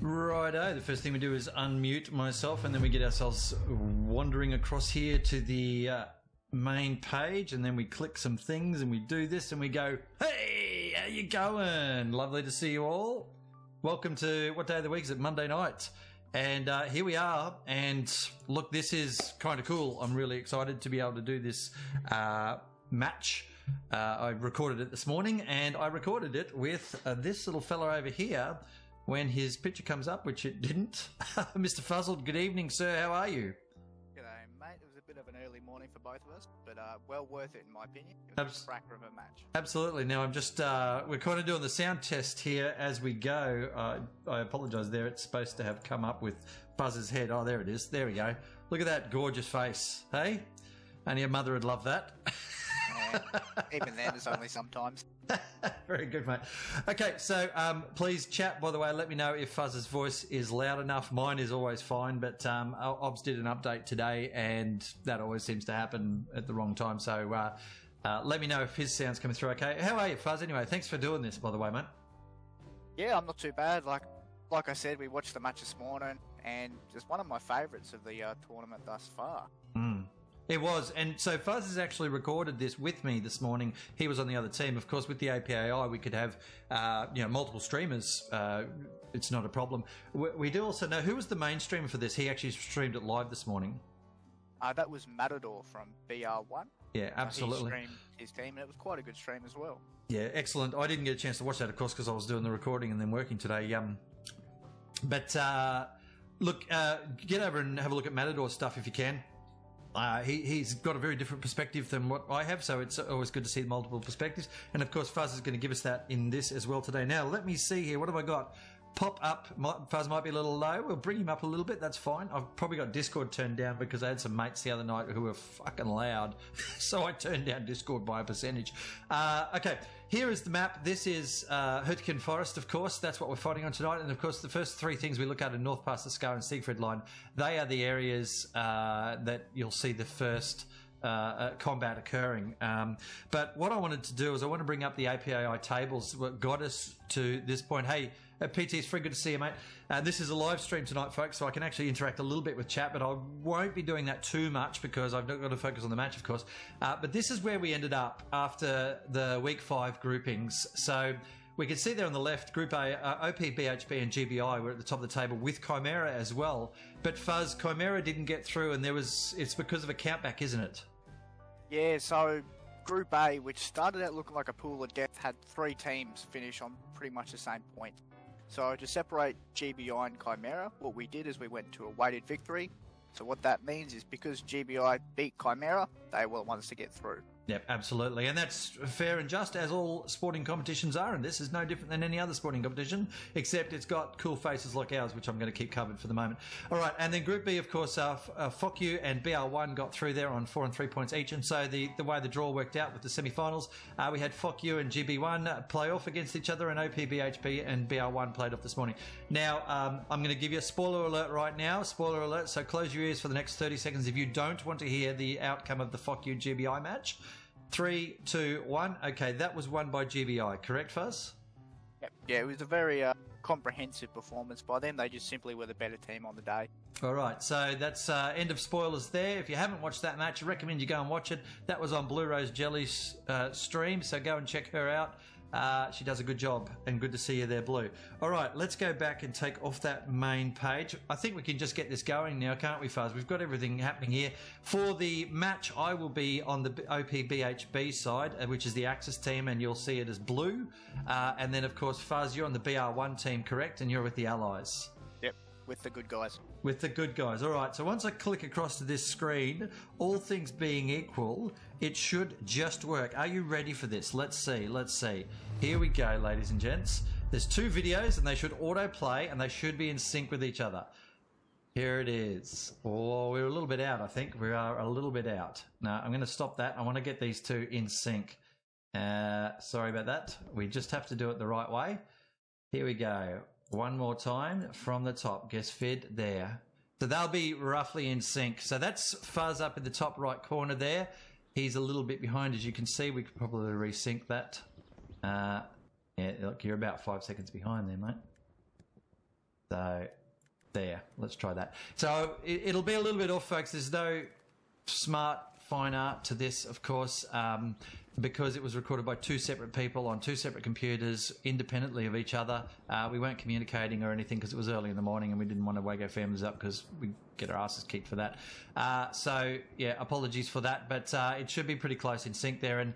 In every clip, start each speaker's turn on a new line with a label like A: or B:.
A: Righto, the first thing we do is unmute myself and then we get ourselves wandering across here to the main page, and then we click some things and we do this and we go, hey, how you going? Lovely to see you all. Welcome to, what day of the week is it? Monday night. And here we are, and look, this is kind of cool. I'm really excited to be able to do this match. I recorded it this morning, and I recorded it with this little fella over here when his picture comes up, which it didn't. Mr. Fuzzled, good evening, sir. How are you?
B: G'day, mate. It was a bit of an early morning for both of us, but well worth it in my opinion. It was a cracker of a match.
A: Absolutely. Now I'm just, we're kind of doing the sound test here as we go. I apologise there. It's supposed to have come up with Fuzz's head. Oh, there it is. There we go. Look at that gorgeous face. Hey? Only a mother would love that.
B: Even then, it's only sometimes.
A: Very good, mate. Okay, so please chat, by the way. Let me know if Fuzz's voice is loud enough. Mine is always fine, but Obs did an update today, and that always seems to happen at the wrong time. So let me know if his sound's coming through okay. How are you, Fuzz? Anyway, thanks for doing this, by the way, mate.
B: Yeah, I'm not too bad. Like I said, we watched the match this morning, and it's one of my favourites of the tournament thus far.
A: It was, and so Fuzz has actually recorded this with me this morning. He was on the other team. Of course, with the APAI, we could have multiple streamers. It's not a problem. We do also know who was the main streamer for this. He actually streamed it live this morning.
B: That was Matador from BR1.
A: Yeah, absolutely.
B: He streamed his team, and it was quite a good stream as well.
A: Yeah, excellent. I didn't get a chance to watch that, of course, because I was doing the recording and then working today. But look, get over and have a look at Matador's stuff if you can. He's got a very different perspective than what I have, so it's always good to see multiple perspectives. And of course, Fuzz is going to give us that in this as well today. Now, let me see here. What have I got? Pop up. Fuzz might be a little low. We'll bring him up a little bit. That's fine. I've probably got Discord turned down because I had some mates the other night who were fucking loud. So I turned down Discord by a percentage. Okay, here is the map. This is Hürtgen Forest, of course. That's what we're fighting on tonight. And of course, the first three things we look at are North Pass, the Scar and Siegfried line. They are the areas that you'll see the first combat occurring. But what I wanted to do is I want to bring up the APAI tables, what got us to this point. Hey, PT, it's very good to see you, mate. This is a live stream tonight, folks, so I can actually interact a little bit with chat, but I won't be doing that too much because I've not got to focus on the match, of course. But this is where we ended up after the Week 5 groupings. So we can see there on the left, Group A, OPBHB and GBI were at the top of the table with Chimera as well. But Fuzz, Chimera didn't get through, and it's because of a countback, isn't it?
B: Yeah, so Group A, which started out looking like a pool of death, had 3 teams finish on pretty much the same point. So to separate GBI and Chimera, what we did is we went to a weighted victory. So what that means is because GBI beat Chimera, they were the ones to get through.
A: Yep, absolutely. And that's fair and just, as all sporting competitions are. And this is no different than any other sporting competition, except it's got cool faces like ours, which I'm going to keep covered for the moment. All right. And then Group B, of course, FOCU and BR1 got through there on 4 and 3 points each. And so the way the draw worked out with the semi-finals, we had FOCU and GB1 play off against each other, and OPBHB and BR1 played off this morning. Now, I'm going to give you a spoiler alert right now. Spoiler alert. So close your ears for the next 30 seconds if you don't want to hear the outcome of the FOCU GBI match. 3, 2, 1. Okay, that was won by GBI, correct, Fuzz?
B: Yep. Yeah, it was a very comprehensive performance by them. They just simply were the better team on the day.
A: All right, so that's end of spoilers there. If you haven't watched that match, I recommend you go and watch it. That was on Blue Rose Jelly's stream, so go and check her out. She does a good job, and good to see you there, Blue. All right, let's go back and take off that main page. I think we can just get this going now, can't we, Fuzz? We've got everything happening here. For the match, I will be on the OPBHB side, which is the Axis team, and you'll see it as blue. And then, of course, Fuzz, you're on the BR1 team, correct? And you're with the Allies.
B: Yep, with the good guys.
A: With the good guys. All right, so once I click across to this screen, all things being equal, it should just work. Are you ready for this? Let's see, let's see. Here we go, ladies and gents. There's 2 videos, and they should autoplay, and they should be in sync with each other. Here it is. Oh, we're a little bit out, I think. We are a little bit out. No, I'm going to stop that. I want to get these 2 in sync. Sorry about that. We just have to do it the right way. Here we go. One more time from the top. Gets fed there. So they'll be roughly in sync. So that's Fuzz up in the top right corner there. He's a little bit behind, as you can see. We could probably resync that. Yeah, look, you're about 5 seconds behind there, mate. So there, let's try that. So it'll be a little bit off, folks. There's no smart fine art to this, of course, because it was recorded by two separate people on two separate computers independently of each other. We weren't communicating or anything because it was early in the morning and we didn't want to wake our families up because we get our asses kicked for that. So yeah, apologies for that, but it should be pretty close in sync there. And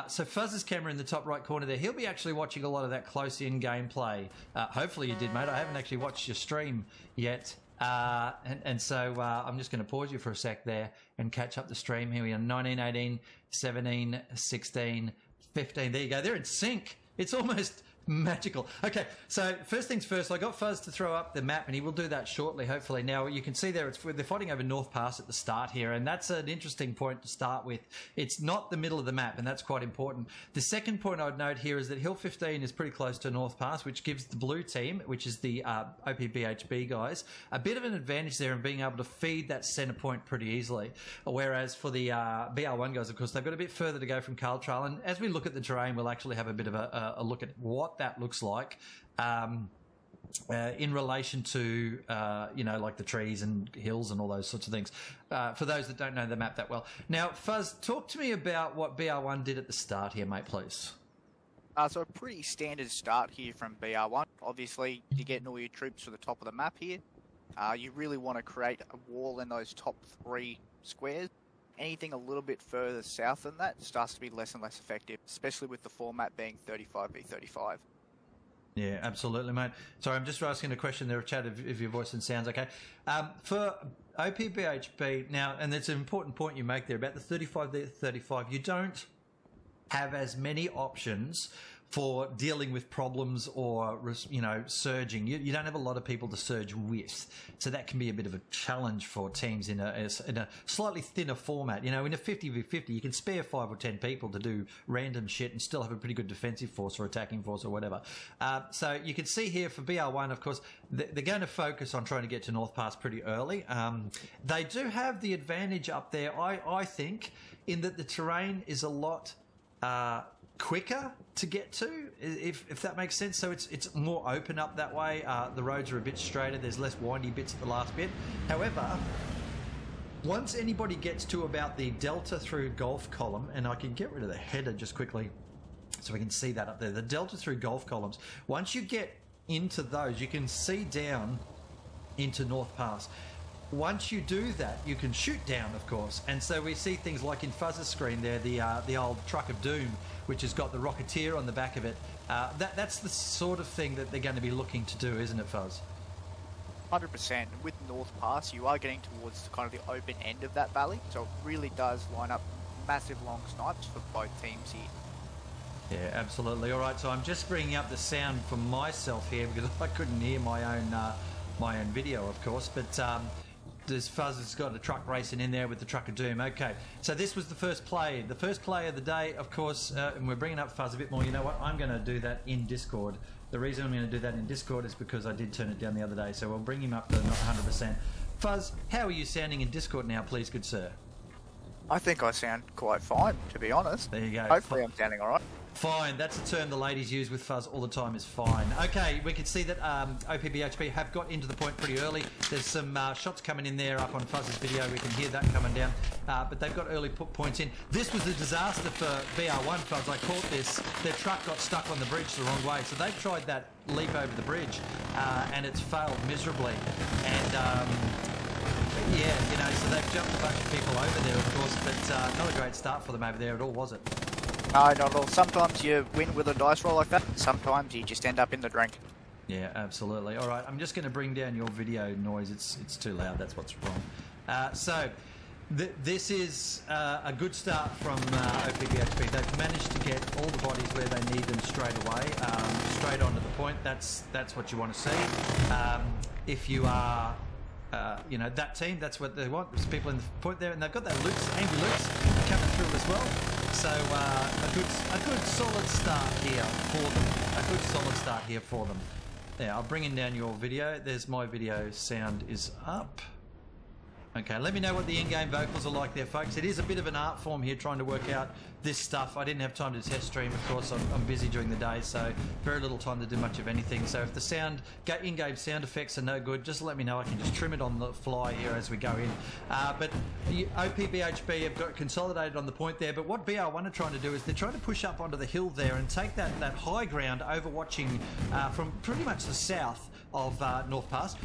A: so Fuzz's camera in the top right corner there, he'll be actually watching a lot of that close in gameplay. Hopefully you did, mate. I haven't actually watched your stream yet. So I'm just going to pause you for a sec there and catch up the stream. Here we are, 19, 18, 17, 16, 15. There you go. They're in sync. It's almost magical. Okay, so first things first, I got Fuzz to throw up the map, and he will do that shortly, hopefully. Now, you can see there, they're fighting over North Pass at the start here, and that's an interesting point to start with. It's not the middle of the map, and that's quite important. The second point I would note here is that Hill 15 is pretty close to North Pass, which gives the blue team, which is the OPBHB guys, a bit of an advantage there in being able to feed that centre point pretty easily. Whereas for the BR1 guys, of course, they've got a bit further to go from Carl Trail, and as we look at the terrain, we'll actually have a bit of a look at what that looks like in relation to like the trees and hills and all those sorts of things, for those that don't know the map that well. Now, Fuzz, talk to me about what BR1 did at the start here, mate, please.
B: So a pretty standard start here from BR1. Obviously, you're getting all your troops to the top of the map here. You really want to create a wall in those top 3 squares. Anything a little bit further south than that starts to be less and less effective, especially with the format being 35v35.
A: Yeah, absolutely, mate. Sorry, I'm just asking a question there, chat, if your voice and sounds okay. For OPBHB, now, and it's an important point you make there, about the 35v35, you don't have as many options for dealing with problems or, surging. You don't have a lot of people to surge with. So that can be a bit of a challenge for teams in a slightly thinner format. In a 50v50, you can spare 5 or 10 people to do random shit and still have a pretty good defensive force or attacking force or whatever. So you can see here for BR1, of course, they're going to focus on trying to get to North Pass pretty early. They do have the advantage up there, I think, in that the terrain is a lot quicker to get to, if that makes sense. So it's more open up that way. The roads are a bit straighter. There's less windy bits at the last bit. However, once anybody gets to about the delta through golf column, and I can get rid of the header just quickly so we can see that up there, the delta through golf columns, once you get into those, you can see down into North Pass. Once you do that, you can shoot down, of course. And so we see things like in Fuzz's screen there, the old Truck of Doom, which has got the Rocketeer on the back of it. That's the sort of thing that they're going to be looking to do, isn't it, Fuzz?
B: 100%. With North Pass, you are getting towards kind of the open end of that valley, so it really does line up massive long snipes for both teams here.
A: Yeah, absolutely. All right, so I'm just bringing up the sound for myself here because I couldn't hear my own video, of course, but this Fuzz has got a truck racing in there with the Truck of Doom. Okay, so this was the first play. The first play of the day, of course, and we're bringing up Fuzz a bit more. You know what? I'm going to do that in Discord. The reason I'm going to do that in Discord is because I did turn it down the other day, so we'll bring him up to not 100%. Fuzz, how are you sounding in Discord now, please, good sir?
B: I think I sound quite fine, to be honest.
A: There you go.
B: Hopefully I'm sounding all right.
A: Fine, that's a term the ladies use with Fuzz all the time, is fine. Okay, we can see that OPBHB have got into the point pretty early. There's some shots coming in there up on Fuzz's video. We can hear that coming down. But they've got early points in. This was a disaster for BR1, Fuzz. I caught this. Their truck got stuck on the bridge the wrong way. So they've tried that leap over the bridge, and it's failed miserably. And yeah, so they've jumped a bunch of people over there, of course, but not a great start for them over there at all, was it?
B: No, not at all. Sometimes you win with a dice roll like that. Sometimes you just end up in the drink.
A: Yeah, absolutely. All right, I'm just going to bring down your video noise. It's too loud. That's what's wrong. So this is a good start from OPBHB. They've managed to get all the bodies where they need them straight away, straight onto the point. That's what you want to see. If you are that team, that's what they want. There's people in the point there, and they've got that angry Lukes coming through as well. So a good solid start here for them. Yeah, I'll bring in down your video. There's my video. Sound is up. Okay, let me know what the in-game vocals are like there, folks. It is a bit of an art form here trying to work out this stuff. I didn't have time to test stream, of course. I'm busy during the day, so very little time to do much of anything. So if the in-game sound effects are no good, just let me know. I can just trim it on the fly here as we go in. But OPBHB have got consolidated on the point there. But what BR1 are trying to do is they're trying to push up onto the hill there and take that high ground overwatching from pretty much the south of North Pass.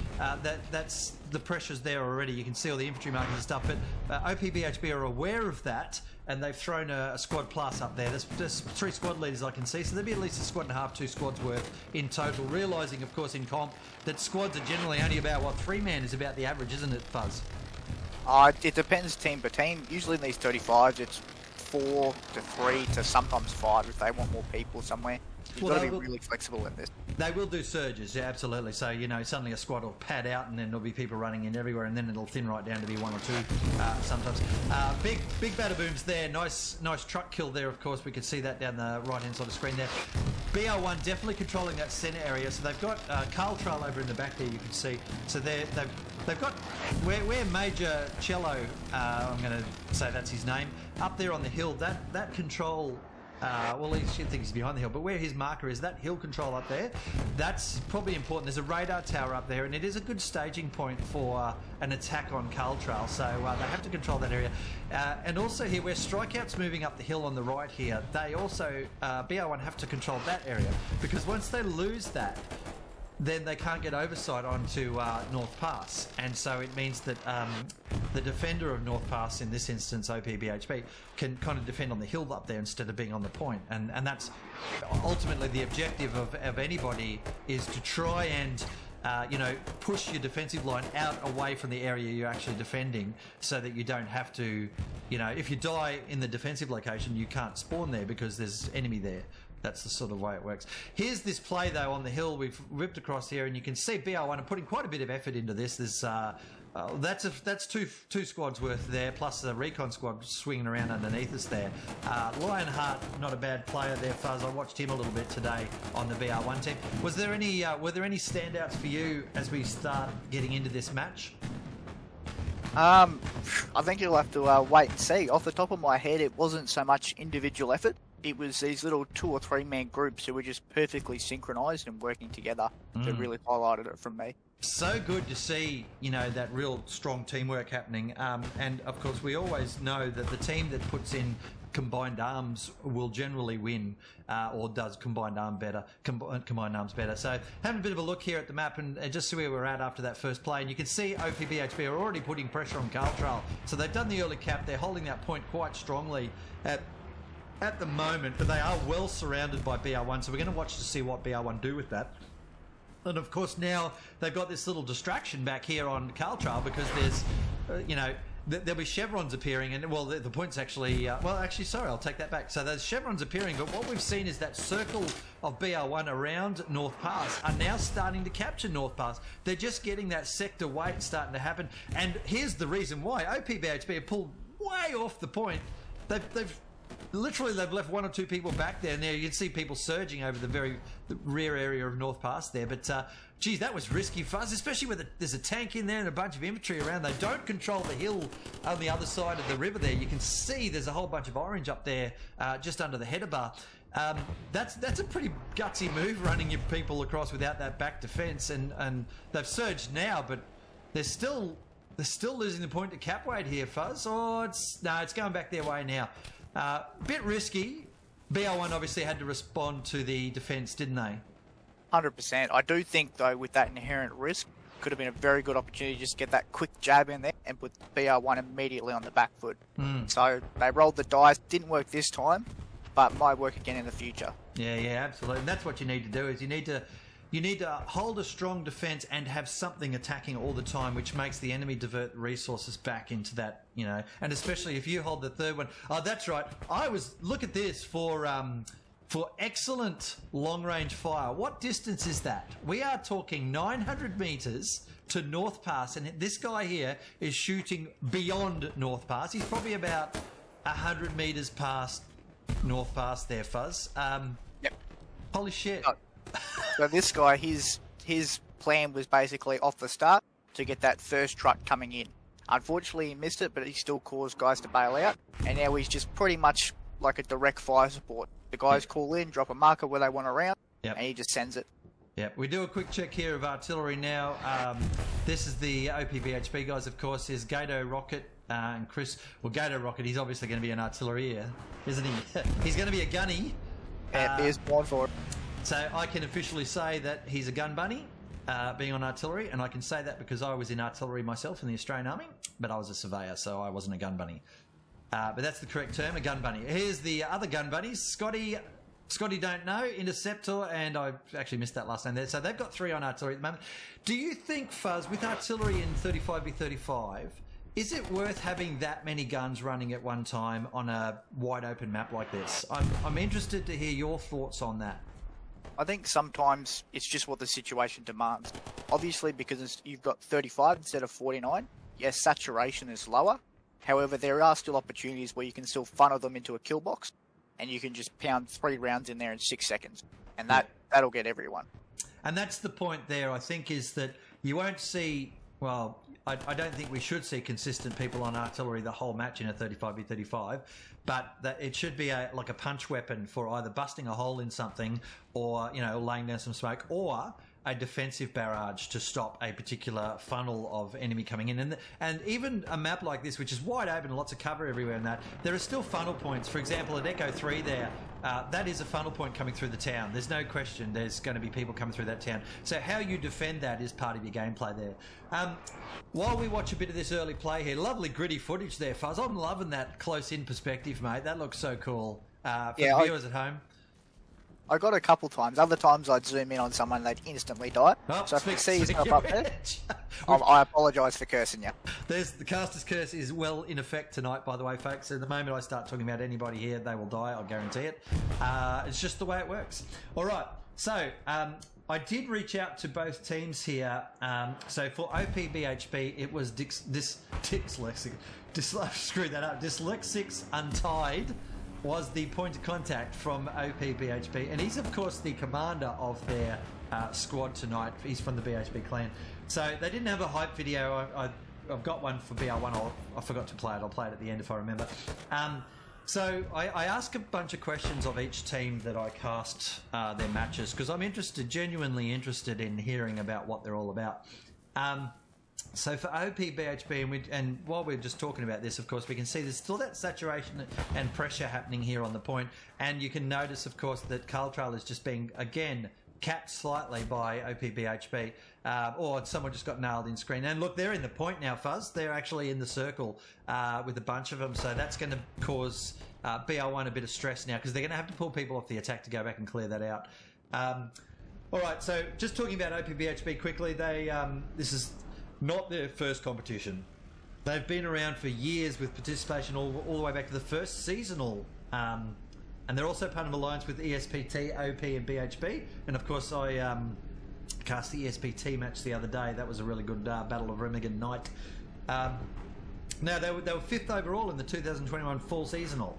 A: That's the pressures there already. You can see all the infantry markers and stuff, but OPBHB are aware of that, and they've thrown a squad plus up there. There's 3 squad leaders I can see, so there'll be at least a squad and a half, 2 squads worth in total, realising, of course, in comp that squads are generally only about, 3-man is about the average, isn't it, Fuzz?
B: It depends team per team. Usually in these 35s, it's 4 to 3 to sometimes 5 if they want more people somewhere. You've got to be really flexible in this. They
A: will do surges, yeah, absolutely. So, suddenly a squad will pad out and then there'll be people running in everywhere, and then it'll thin right down to be 1 or 2 sometimes. Big batter booms there. Nice truck kill there, of course. We can see that down the right-hand side of the screen there. BR1 definitely controlling that centre area. So they've got Carl Trail over in the back there, you can see. So they've got where Major Cello, I'm going to say that's his name, up there on the hill, that control... he should think he's behind the hill, but where his marker is, that hill control up there, that's probably important. There's a radar tower up there, and it is a good staging point for an attack on Carl Trail, so they have to control that area. And also here, where Strikeout's moving up the hill on the right here, they also, BR1 have to control that area, because once they lose that, then they can't get oversight onto North Pass, and so it means that the defender of North Pass, in this instance OPBHB, can kind of defend on the hill up there instead of being on the point, and that's ultimately the objective of anybody, is to try and push your defensive line out away from the area you're actually defending, so that you don't have to, if you die in the defensive location, you can't spawn there because there's enemy there. That's the sort of way it works. Here's this play, though, on the hill. We've ripped across here, and you can see BR1 are putting quite a bit of effort into this. There's that's two squads worth there, plus the recon squad swinging around underneath us there. Lionheart, not a bad player there, Fuzz. I watched him a little bit today on the BR1 team. Were there any standouts for you as we start getting into this match?
B: I think you'll have to wait and see. Off the top of my head, it wasn't so much individual effort. It was these little 2 or 3 man groups who were just perfectly synchronised and working together that really highlighted it from me.
A: So good to see, that real strong teamwork happening. And of course, we always know that the team that puts in combined arms will generally win, or does combined arms better. So having a bit of a look here at the map and just see where we're at after that first play, and you can see OPBHB are already putting pressure on Carl Trail. So they've done the early cap. They're holding that point quite strongly at the moment, but they are well surrounded by BR1, so we're going to watch to see what BR1 do with that. And of course now they've got this little distraction back here on Carl Trail, because there's, there'll be chevrons appearing, and the point's actually, sorry, I'll take that back. So there's chevrons appearing, but what we've seen is that circle of BR1 around North Pass are now starting to capture North Pass. They're just getting that sector weight starting to happen, and here's the reason why. OPBHB have pulled way off the point. They've left 1 or 2 people back there, and there you can see people surging over the rear area of North Pass there. But geez, that was risky, Fuzz, especially with there's a tank in there and a bunch of infantry around. They don't control the hill on the other side of the river there. You can see there's a whole bunch of orange up there just under the header bar. That's a pretty gutsy move, running your people across without that back defence, and they've surged now, but they're still losing the point to cap weight here, Fuzz. It's going back their way now. Bit risky. BR1 obviously had to respond to the defence, didn't they?
B: 100%. I do think, though, with that inherent risk, could have been a very good opportunity to just get that quick jab in there and put BR1 immediately on the back foot. So they rolled the dice. Didn't work this time, but might work again in the future. Yeah,
A: absolutely. And that's what you need to do, is you need to hold a strong defence and have something attacking all the time, which makes the enemy divert resources back into that, and especially if you hold the third one. Oh, that's right. Look at this for excellent long-range fire. What distance is that? We are talking 900 metres to North Pass, and this guy here is shooting beyond North Pass. He's probably about 100 metres past North Pass there, Fuzz.
B: Yep.
A: Holy shit.
B: So this guy, his plan was basically off the start to get that first truck coming in. Unfortunately, he missed it, but he still caused guys to bail out. And now he's just pretty much like a direct fire support. The guys call in, drop a marker where they want to round, and he just sends it.
A: Yeah, we do a quick check here of artillery now. This is the OPBHB guys, of course. There's Gato Rocket and Chris. Well, Gato Rocket, he's obviously going to be an artilleer, isn't he? He's going to be a gunny.
B: Yeah, he's born for it.
A: So I can officially say that he's a gun bunny, being on artillery, and I can say that because I was in artillery myself in the Australian Army, but I was a surveyor, so I wasn't a gun bunny. But that's the correct term, a gun bunny. Here's the other gun bunnies. Scotty don't know, Interceptor, and I actually missed that last name there. So they've got 3 on artillery at the moment. Do you think, Fuzz, with artillery in 35v35, is it worth having that many guns running at one time on a wide open map like this? I'm interested to hear your thoughts on that.
B: I think sometimes it's just what the situation demands. Obviously, because you've got 35 instead of 49, yes, saturation is lower. However, there are still opportunities where you can still funnel them into a kill box, and you can just pound 3 rounds in there in 6 seconds, and that'll get everyone.
A: And that's the point there, I think, is that you won't see, well, I don't think we should see consistent people on artillery the whole match in a 35v35, but that it should be like a punch weapon for either busting a hole in something or, you know, laying down some smoke, or a defensive barrage to stop a particular funnel of enemy coming in. And even a map like this, which is wide open, lots of cover everywhere in that, there are still funnel points. For example, at Echo 3 there, that is a funnel point coming through the town. There's no question there's going to be people coming through that town. So how you defend that is part of your gameplay there. While we watch a bit of this early play here, lovely gritty footage there, Fuzz. I'm loving that close-in perspective, mate. That looks so cool. For the viewers at home.
B: I got a couple times. Other times I'd zoom in on someone and they'd instantly die.
A: Oh,
B: so if you see yourself up there, I apologise for cursing you.
A: The caster's curse is well in effect tonight, by the way, folks. So the moment I start talking about anybody here, they will die. I'll guarantee it. It's just the way it works. All right. So I did reach out to both teams here. So for OPBHB, it was Dyslexic Untied was the point of contact from OPBHB, and he's of course the commander of their squad tonight. He's from the BHB clan. So they didn't have a hype video. I've got one for BR1. I forgot to play it. I'll play it at the end if I remember. So I ask a bunch of questions of each team that I cast their matches, because I'm genuinely interested in hearing about what they're all about. So for OPBHB, and while we're just talking about this, of course, we can see there's still that saturation and pressure happening here on the point. And you can notice, of course, that Carl Trail is just being, again, capped slightly by OPBHB. Or someone just got nailed in screen. And look, they're in the point now, Fuzz. They're actually in the circle with a bunch of them. So that's going to cause BR1 a bit of stress now, because they're going to have to pull people off the attack to go back and clear that out. All right, so just talking about OPBHB quickly, this is not their first competition. They've been around for years with participation all the way back to the first seasonal. And they're also part of an alliance with ESPT, OP and BHB. And of course I cast the ESPT match the other day. That was a really good Battle of Remagen night. Now they were 5th overall in the 2021 fall seasonal.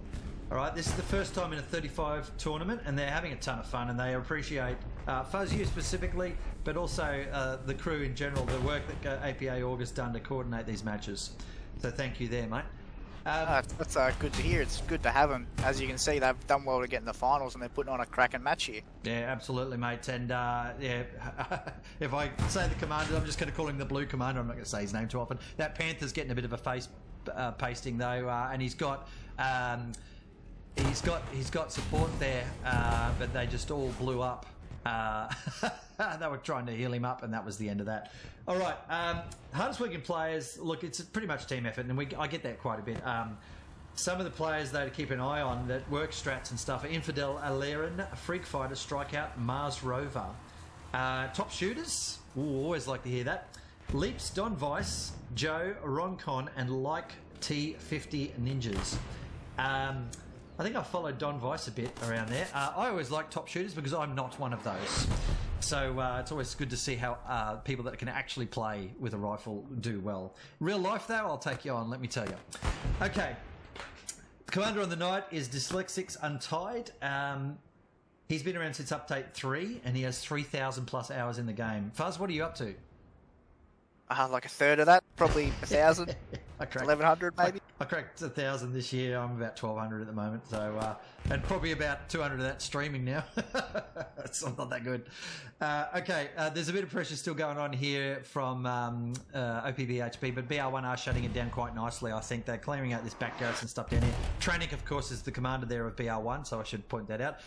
A: All right, this is the first time in a 35 tournament, and they're having a ton of fun, and they appreciate Fuzz, you specifically, but also the crew in general, the work that APA August done to coordinate these matches. So thank you there, mate.
B: That's good to hear. It's good to have them. As you can see, they've done well to get in the finals, and they're putting on a cracking match here.
A: Yeah, absolutely, mate. And yeah, if I say the commander, I'm just going to call him the Blue Commander. I'm not going to say his name too often. That Panther's getting a bit of a face pasting though, and he's got support there, but they just all blew up. They were trying to heal him up, and that was the end of that. All right, hardest working players. Look, it's pretty much team effort, and I get that quite a bit. Some of the players, though, to keep an eye on that work strats and stuff are Infidel Aleren, Freak Fighter, Strikeout, Mars Rover. Top shooters, ooh, always like to hear that. Leaps, Don Vice, Joe, Roncon, and Like T50 Ninjas. I think I followed Don Vice a bit around there. I always like top shooters because I'm not one of those. So it's always good to see how people that can actually play with a rifle do well. Real life, though, I'll take you on, let me tell you. Okay. The commander on the night is Dyslexics Untied. He's been around since update 3, and he has 3,000 plus hours in the game. Fuzz, what are you up to?
B: Like a third of that, probably 1,000.
A: I cracked
B: 1,100 maybe.
A: I cracked 1,000 this year. I'm about 1,200 at the moment. So, and probably about 200 of that streaming now. It's not that good. Okay, there's a bit of pressure still going on here from OPBHB, but BR1 are shutting it down quite nicely. I think they're clearing out this back garrison stuff down here. Trannick, of course, is the commander there of BR1, so I should point that out.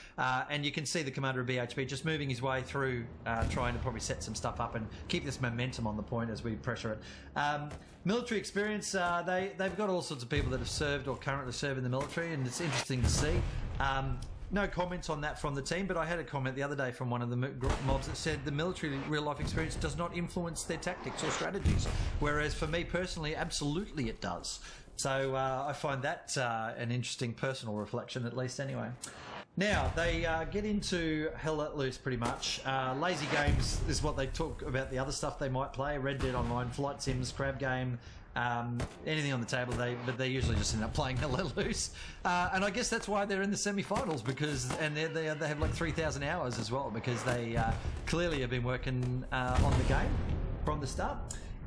A: And you can see the commander of BHB just moving his way through, trying to probably set some stuff up and keep this momentum on the point as we pressure it. Military experience, they've got all sorts of people that have served or currently serve in the military, and it's interesting to see. No comments on that from the team, but I had a comment the other day from one of the mobs that said the military real-life experience does not influence their tactics or strategies, whereas for me personally, absolutely it does. So I find that an interesting personal reflection, at least anyway. Now, they get into Hell Let Loose pretty much. Lazy games is what they talk about, the other stuff they might play. Red Dead Online, Flight Sims, Crab Game, anything on the table, but they usually just end up playing Hell Let Loose. And I guess that's why they're in the semi-finals, because, and they have like 3,000 hours as well, because they clearly have been working on the game from the start.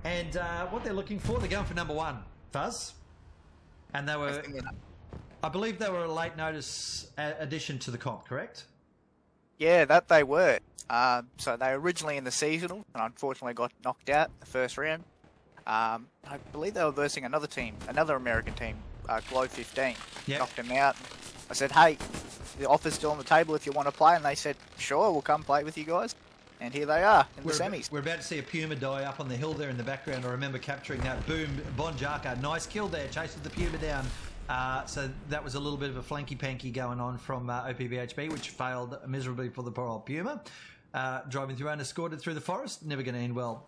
A: And what they're looking for, they're going for number one, Fuzz. And they were... I believe they were a late notice addition to the comp, correct?
B: Yeah, that they were. So they were originally in the seasonal, and unfortunately got knocked out the first round. I believe they were versing another team, another American team, Glow 15. Yep. Knocked them out. I said, hey, the offer's still on the table if you want to play, and they said, sure, we'll come play with you guys. And here they are in the semis.
A: We're about to see a Puma die up on the hill there in the background. I remember capturing that. Boom, Bonjaka. Nice kill there, chases the Puma down. So that was a little bit of a flanky-panky going on from OPBHB, which failed miserably for the poor old Puma. Driving through unescorted through the forest, never going to end well.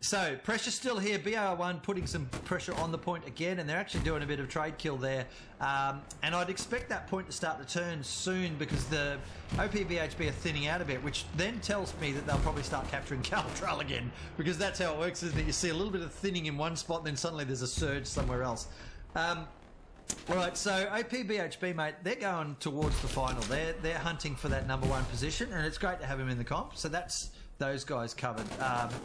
A: So, pressure still here. BR1 putting some pressure on the point again, and they're actually doing a bit of trade kill there. And I'd expect that point to start to turn soon, because the OPBHB are thinning out a bit, which then tells me that they'll probably start capturing Caltrell again, because that's how it works, isn't it? You see a little bit of thinning in one spot, and then suddenly there's a surge somewhere else. Right, so OPBHB, mate, they're going towards the final. They're hunting for that number one position, and it's great to have them in the comp. So that's those guys covered.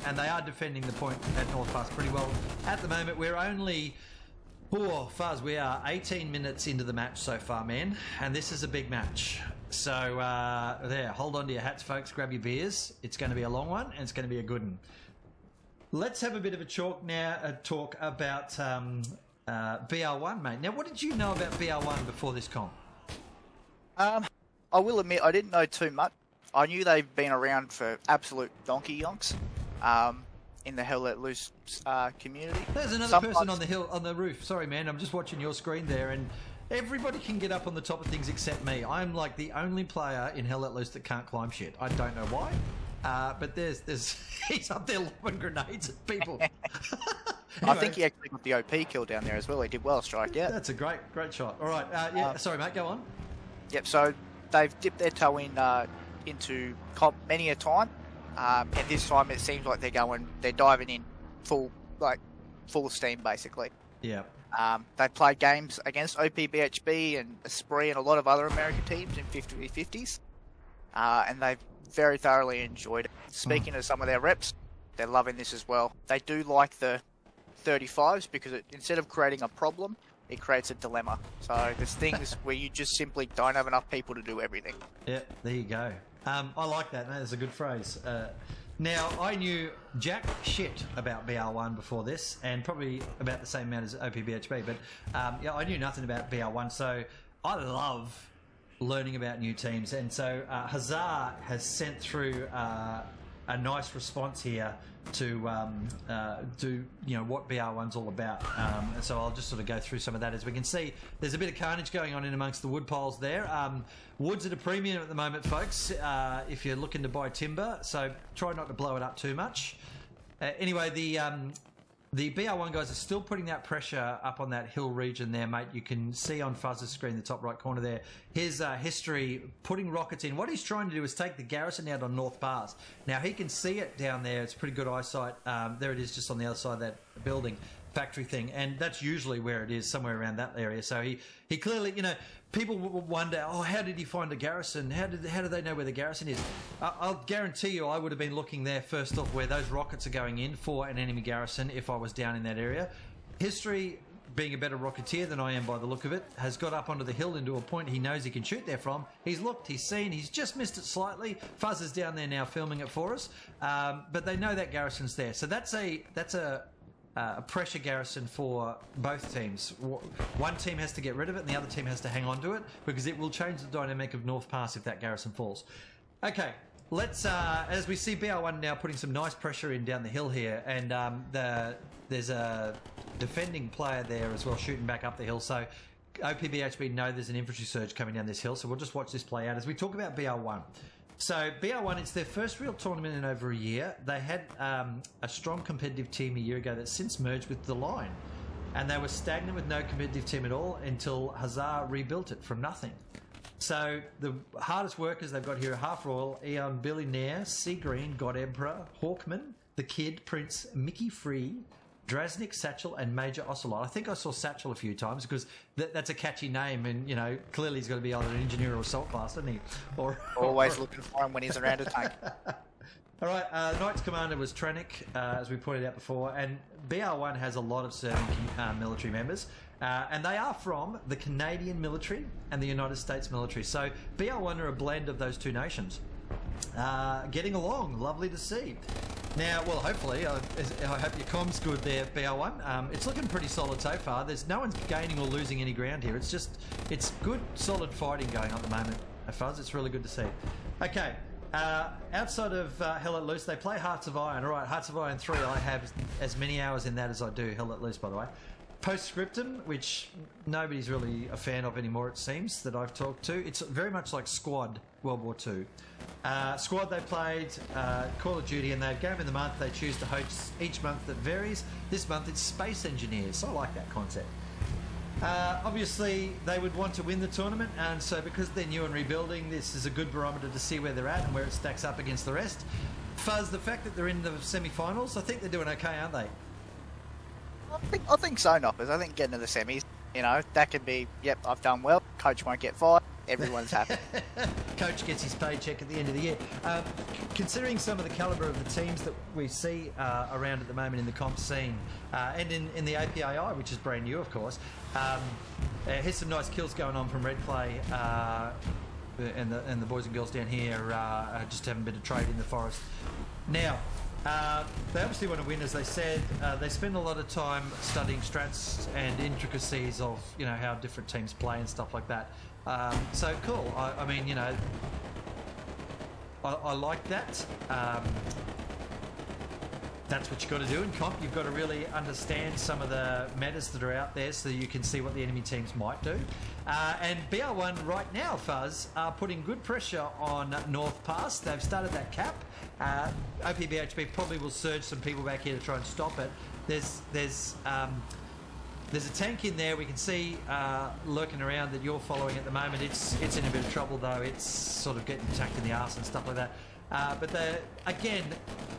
A: And they are defending the point at North Pass pretty well. At the moment, we're only... Fuzz, we are 18 minutes into the match so far, man. And this is a big match. So, there, hold on to your hats, folks. Grab your beers. It's going to be a long one, and it's going to be a good one. Let's have a bit of a talk about... BR1, mate. Now, what did you know about BR1 before this comp?
B: I will admit, I didn't know too much. I knew they've been around for absolute donkey yonks in the Hell Let Loose community.
A: There's another person on the hill, on the roof. Sorry, man, I'm just watching your screen there, and everybody can get up on the top of things except me. I'm like the only player in Hell Let Loose that can't climb shit. I don't know why. But there's he's up there lobbing grenades at people. Anyway,
B: I think he actually got the OP kill down there as well. He did well, strike out.
A: That's a great shot. All right, yeah. Sorry, mate. Go on.
B: Yep. So they've dipped their toe into comp many a time, and this time it seems like they're diving in full steam basically.
A: Yeah.
B: They played games against OPBHB and Esprit and a lot of other American teams in 50v50s, and they've very thoroughly enjoyed it. Speaking to some of their reps, they're loving this as well. They do like the 35s because instead of creating a problem, it creates a dilemma. So there's things where you just simply don't have enough people to do everything.
A: Yeah, there you go. I like that. That's a good phrase. Now, I knew jack shit about BR1 before this, and probably about the same amount as OPBHB, but yeah, I knew nothing about BR1, so I love learning about new teams. And so Hazar has sent through a nice response here to do what BR1's all about. So I'll just sort of go through some of that. As we can see, there's a bit of carnage going on in amongst the wood piles there. Wood's at a premium at the moment, folks, if you're looking to buy timber, so try not to blow it up too much. Anyway, the BR1 guys are still putting that pressure up on that hill region there, mate. You can see on Fuzz's screen, the top right corner there, his history, putting rockets in. What he's trying to do is take the garrison out on North Pass. Now, he can see it down there. It's pretty good eyesight. There it is, just on the other side of that building, factory thing. And that's usually where it is, somewhere around that area. So he clearly, people wonder, oh, how did he find a garrison? How do they know where the garrison is? I'll guarantee you I would have been looking there first off where those rockets are going in for an enemy garrison if I was down in that area. History, being a better rocketeer than I am by the look of it, has got up onto the hill into a point he knows he can shoot there from. He's looked, he's seen, he's just missed it slightly. Fuzz is down there now filming it for us, but they know that garrison's there. So that's a pressure garrison for both teams. One team has to get rid of it and the other team has to hang on to it, because it will change the dynamic of North Pass if that garrison falls. Okay, let's, as we see BR1 now putting some nice pressure in down the hill here, and there's a defending player there as well shooting back up the hill. So OPBHB know there's an infantry surge coming down this hill, so we'll just watch this play out as we talk about BR1. So BR1, it's their first real tournament in over a year. They had a strong competitive team a year ago that's since merged with the Line, and they were stagnant with no competitive team at all until Hazard rebuilt it from nothing. So the hardest workers they've got here are Half Royal, Eon, Billy Nair, Sea Green, God Emperor, Hawkman, The Kid, Prince, Mickey Free, Drasnik, Satchel, and Major Ocelot. I think I saw Satchel a few times because that's a catchy name, and you know clearly he's got to be either an engineer or assault class, doesn't he? Or
B: always looking for him when he's around a tank.
A: All right, Knight's commander was Trenick, as we pointed out before, and BR1 has a lot of serving military members, and they are from the Canadian military and the United States military. So BR1 are a blend of those two nations. Getting along, lovely to see. Now, well, hopefully, I hope your comm's good there, BR1. It's looking pretty solid so far. There's no one's gaining or losing any ground here. It's good, solid fighting going on at the moment. Fuzz, it's really good to see. Okay, outside of Hell Let Loose, they play Hearts of Iron. All right, Hearts of Iron 3, I have as many hours in that as I do Hell Let Loose, by the way. Postscriptum, which nobody's really a fan of anymore, it seems, that I've talked to. It's very much like Squad, World War II. Squad, they played Call of Duty, and they have Game of the Month. They choose to host each month that varies. This month it's Space Engineers. I like that concept. Obviously, they would want to win the tournament, and so because they're new and rebuilding, this is a good barometer to see where they're at and where it stacks up against the rest. Fuzz, the fact that they're in the semi-finals, I think they're doing okay, aren't they?
B: I think so, Knoppers. I think getting to the semis, you know, that could be, yep, I've done well. Coach won't get fired. Everyone's happy.
A: Coach gets his paycheck at the end of the year. Considering some of the calibre of the teams that we see around at the moment in the comp scene, and in the APAI, which is brand new, of course, here's some nice kills going on from Red Clay and the boys and girls down here just having a bit of trade in the forest. Now, they obviously want to win, as they said. They spend a lot of time studying strats and intricacies of, you know, how different teams play and stuff like that. So cool. I mean, you know, I like that. That's what you've got to do in comp. You've got to really understand some of the metas that are out there so you can see what the enemy teams might do. And BR1 right now, Fuzz, are putting good pressure on North Pass. They've started that cap. OPBHB probably will surge some people back here to try and stop it. There's a tank in there we can see lurking around that you're following at the moment. It's in a bit of trouble though. It's sort of getting attacked in the arse and stuff like that. But again,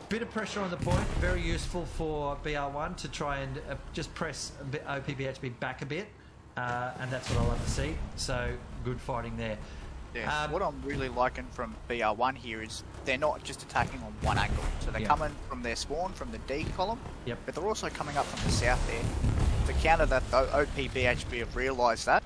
A: bit of pressure on the point, very useful for BR1 to try and just press OPBHB back a bit, and that's what I love to see. So good fighting there.
B: Yeah. What I'm really liking from BR1 here is they're not just attacking on one angle. So they're coming from their spawn, from the D column, but they're also coming up from the south there. To counter that though, OPBHB have realised that,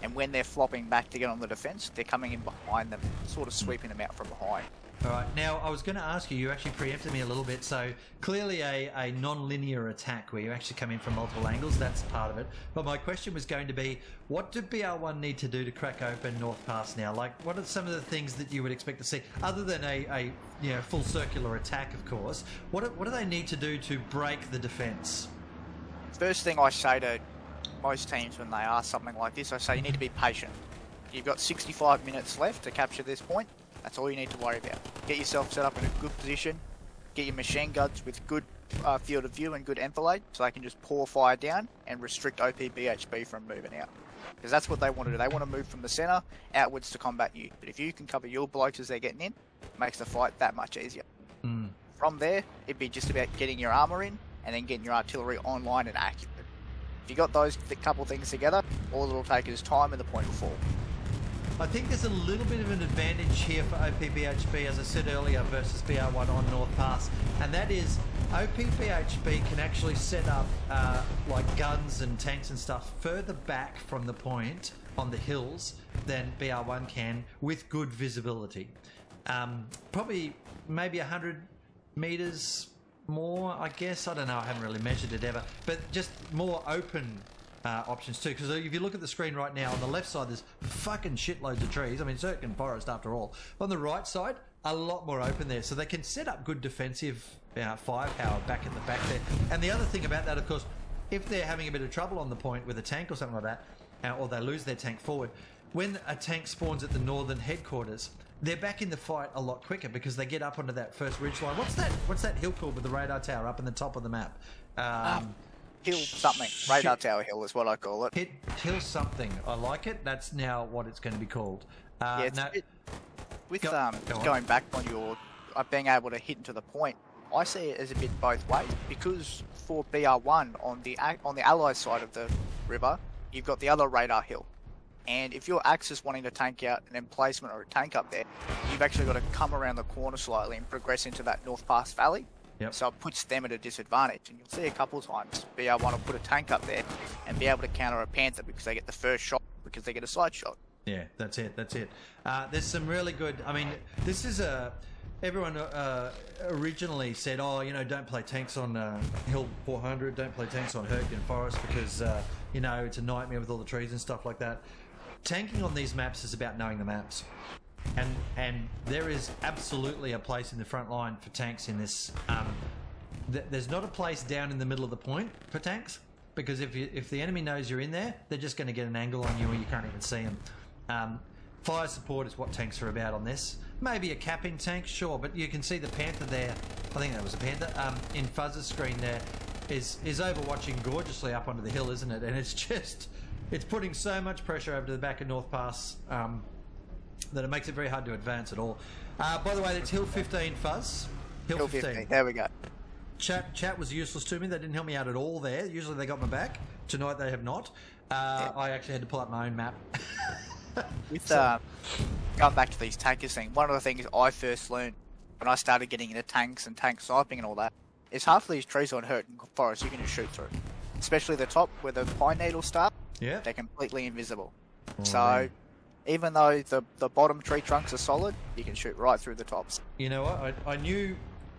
B: and when they're flopping back to get on the defence, they're coming in behind them, sort of sweeping them out from behind.
A: All right, now I was going to ask you, you actually preempted me a little bit, so clearly a non-linear attack where you actually come in from multiple angles, that's part of it. But my question was going to be, what do BR1 need to do to crack open North Pass now? Like, what are some of the things that you would expect to see, other than a you know, full circular attack, of course? What do they need to do to break the defence?
B: First thing I say to most teams when they ask something like this, I say you need to be patient. You've got 65 minutes left to capture this point. That's all you need to worry about. Get yourself set up in a good position. Get your machine guns with good field of view and good enfilade, so they can just pour fire down and restrict OPBHB from moving out. Because that's what they want to do. They want to move from the centre outwards to combat you. But if you can cover your blokes as they're getting in, it makes the fight that much easier. From there, it'd be just about getting your armour in and then getting your artillery online and accurate. If you got those couple things together, all it'll take is time and the point will fall.
A: I think there's a little bit of an advantage here for OPBHB, as I said earlier, versus BR1 on North Pass, and that is OPBHB can actually set up like guns and tanks and stuff further back from the point on the hills than BR1 can, with good visibility. Probably maybe 100 meters more, I guess. I don't know, I haven't really measured it ever, but just more open options too, because if you look at the screen right now, on the left side there's fucking shitloads of trees. I mean, it's Hürtgen Forest after all. On the right side, a lot more open there, so they can set up good defensive firepower back at the back there. And the other thing about that, of course, if they're having a bit of trouble on the point with a tank or something like that, or they lose their tank forward, when a tank spawns at the northern headquarters, they're back in the fight a lot quicker because they get up onto that first ridge line. What's that hill called with the radar tower up in the top of the map?
B: Hill something. Radar Tower Hill is what I call it.
A: Hill something. I like it. That's now what it's going to be called.
B: Yeah, it's with going back on your being able to hit into the point, I see it as a bit both ways, because for BR1 on the Allied side of the river, you've got the other radar hill. And if your Axis wanting to tank out an emplacement or a tank up there, you've actually got to come around the corner slightly and progress into that North Pass Valley.
A: Yep.
B: So it puts them at a disadvantage. And you'll see a couple of times BR1 will put a tank up there and be able to counter a Panther because they get the first shot, because they get a side shot.
A: Yeah, that's it. There's some really good... I mean, this is a... Everyone originally said, oh, you know, don't play tanks on Hill 400, don't play tanks on Hürtgen Forest because, you know, it's a nightmare with all the trees and stuff like that. Tanking on these maps is about knowing the maps. And there is absolutely a place in the front line for tanks in this. There's not a place down in the middle of the point for tanks, because if the enemy knows you're in there, they're just going to get an angle on you and you can't even see them. Fire support is what tanks are about on this. Maybe a capping tank, sure, but you can see the Panther there. I think that was a Panther. In Fuzz's screen there is overwatching gorgeously up onto the hill, isn't it? And it's just... It's putting so much pressure over to the back of North Pass that it makes it very hard to advance at all. By the way, that's Hill 15, Fuzz. Hill 15.
B: There we go.
A: Chat was useless to me. They didn't help me out at all there. Usually they got my back. Tonight they have not. I actually had to pull up my own map.
B: With going back to these tankers thing, one of the things I first learned when I started getting into tanks and tank sniping and all that is half of these trees on Hürtgen Forest you can just shoot through. Especially the top where the pine needles start.
A: Yeah.
B: They're completely invisible.
A: Oh,
B: so,
A: man.
B: even though the bottom tree trunks are solid, you can shoot right through the tops.
A: You know what?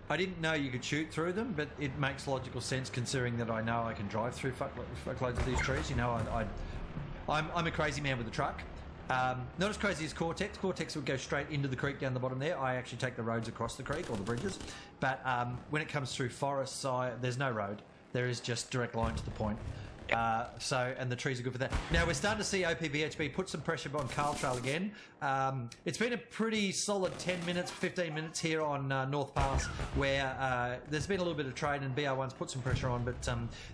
A: I didn't know you could shoot through them, but it makes logical sense considering that I know I can drive through fuckloads of these trees. You know, I'm a crazy man with a truck. Not as crazy as Cortex. Cortex would go straight into the creek down the bottom there. I actually take the roads across the creek, or the bridges. But when it comes through forests, there's no road. There is just direct line to the point. And the trees are good for that. Now we're starting to see OPBHB put some pressure on Carl Trail again. It's been a pretty solid 10 minutes, 15 minutes here on North Pass, where there's been a little bit of trade and BR1's put some pressure on, but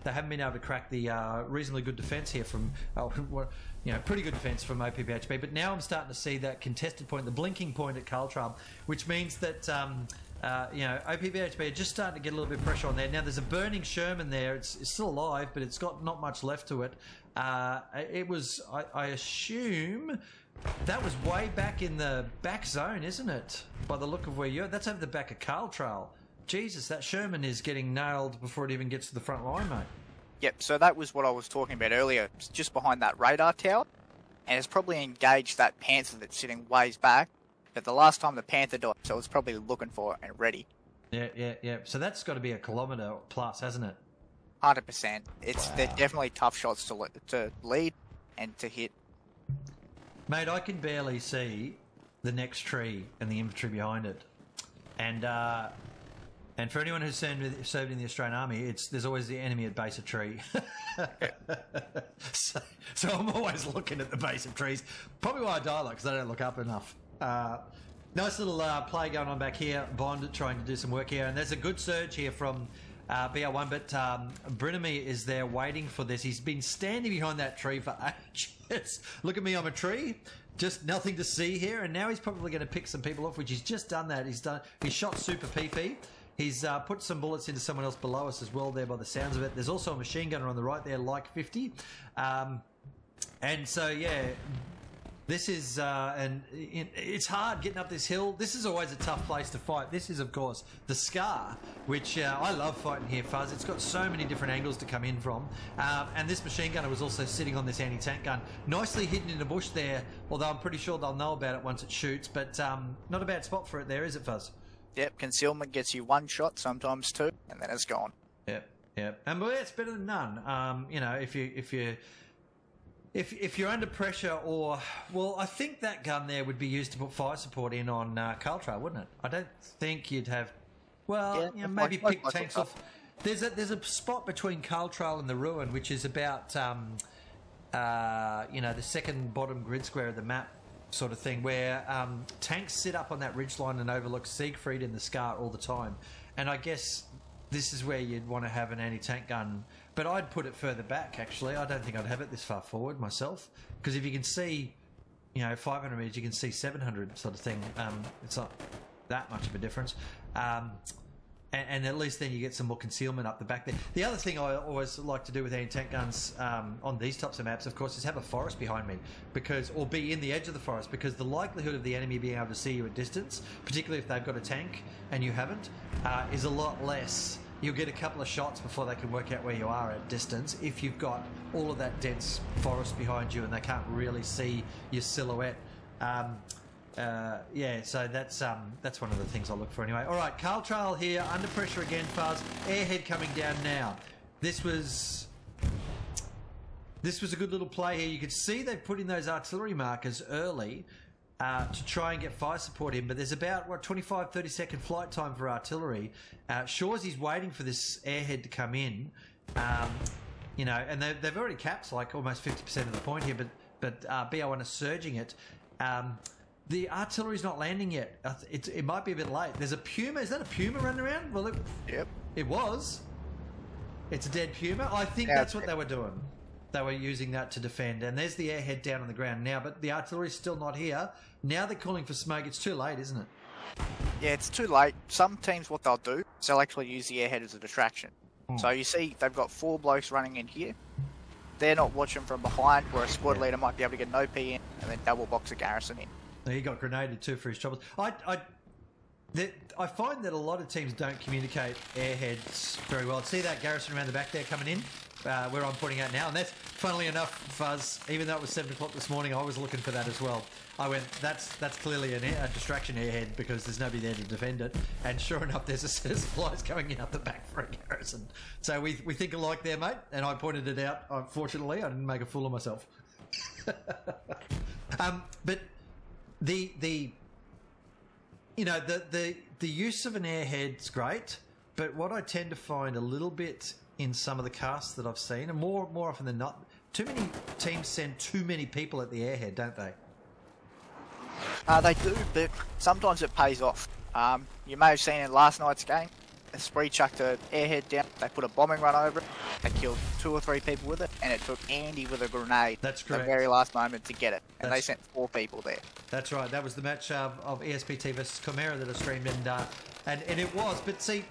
A: they haven't been able to crack the reasonably good defence here from, pretty good defence from OPBHB. But now I'm starting to see that contested point, the blinking point at Carl Trail, which means that OPBHB are just starting to get a little bit of pressure on there. Now there's a burning Sherman there. It's still alive, but it's got not much left to it. It was, I assume, that was way back in the back zone, isn't it? By the look of where you're, that's over the back of Carl Trail. Jesus, that Sherman is getting nailed before it even gets to the front line, mate.
B: Yep, so that was what I was talking about earlier. It's just behind that radar tower, and it's probably engaged that Panther that's sitting ways back. But the last time the Panther died, so it's probably looking for it and ready.
A: Yeah. So that's got to be a kilometre plus, hasn't it?
B: 100%. They're
A: Wow.
B: definitely tough shots to lead and to hit.
A: Mate, I can barely see the next tree and the infantry behind it. And for anyone who's served in the Australian Army, there's always the enemy at base of tree. so I'm always looking at the base of trees. Probably why I die because I don't look up enough. Nice little play going on back here. Bond trying to do some work here, and there's a good surge here from BR1, but Brinamy is there waiting for this. He's been standing behind that tree for ages. Look at me, I'm a tree. Just nothing to see here, and now he's probably going to pick some people off, which he's just done that. He's shot Super PP. He's put some bullets into someone else below us as well there by the sounds of it. There's also a machine gunner on the right there, like 50. And so, yeah, This is, it's hard getting up this hill. This is always a tough place to fight. This is, of course, the Scar, which I love fighting here, Fuzz. It's got so many different angles to come in from. And this machine gunner was also sitting on this anti-tank gun. Nicely hidden in the bush there, although I'm pretty sure they'll know about it once it shoots. But not a bad spot for it there, is it, Fuzz?
B: Yep, concealment gets you one shot, sometimes two, and then it's gone.
A: Yep. And well, it's better than none. You know, if you're under pressure, or well, I think that gun there would be used to put fire support in on Caltra, wouldn't it? I don't think you'd have. Well, you know, maybe pick tanks off. There's a spot between Caltra and the Ruin, which is about you know, the second bottom grid square of the map, sort of thing, where tanks sit up on that ridgeline and overlook Siegfried and the Scar all the time. And I guess this is where you'd want to have an anti-tank gun, but I'd put it further back, actually. I don't think I'd have it this far forward myself, because if you can see, you know, 500 metres, you can see 700 sort of thing. It's not that much of a difference. And at least then you get some more concealment up the back there. The other thing I always like to do with anti-tank guns on these types of maps, of course, is have a forest behind me, or be in the edge of the forest, because the likelihood of the enemy being able to see you at distance, particularly if they've got a tank and you haven't, is a lot less. You'll get a couple of shots before they can work out where you are at distance if you've got all of that dense forest behind you and they can't really see your silhouette. Yeah, so that's one of the things I look for anyway. All right, Carl Trail here, under pressure again, Fuzz. Airhead coming down now. This was a good little play here. You could see they put in those artillery markers early to try and get fire support in, but there's about, 25-30 second flight time for artillery. Shawsy's waiting for this airhead to come in, you know, and they've already capped like almost 50% of the point here, but BR1 is surging it. The artillery's not landing yet. It might be a bit late. There's a Puma. Is that a Puma running around? Well,
B: yep.
A: It was. It's a dead Puma. I think that's what they were doing. They were using that to defend. And there's the airhead down on the ground now, but the artillery's still not here. Now they're calling for smoke. It's too late, isn't it?
B: Yeah, it's too late. Some teams, what they'll do is they'll actually use the airhead as a distraction. So you see they've got 4 blokes running in here. They're not watching from behind, where a squad leader might be able to get an OP in and then double box a garrison in.
A: He got grenaded too for his troubles. I find that a lot of teams don't communicate airheads very well. See that garrison around the back there coming in, where I'm pointing out now, and that's, funnily enough, Fuzz, even though it was 7 o'clock this morning, I was looking for that as well. I went, that's clearly a distraction airhead, because there's nobody there to defend it. And sure enough, there's a set of supplies coming out the back for a garrison. So we think alike there, mate, and I pointed it out. Unfortunately, I didn't make a fool of myself. But the you know, the use of an airhead's great, but what I tend to find a little bit in some of the casts that I've seen, and more often than not, too many teams send too many people at the airhead, don't they?
B: They do, but sometimes it pays off. You may have seen in last night's game, a spree chucked an airhead down, they put a bombing run over it, they killed 2 or 3 people with it, and it took Andy with a grenade at the very last moment to get it, and they sent 4 people there. That's
A: right, that was the match of ESPT versus Chimera that I streamed, and it was, but see,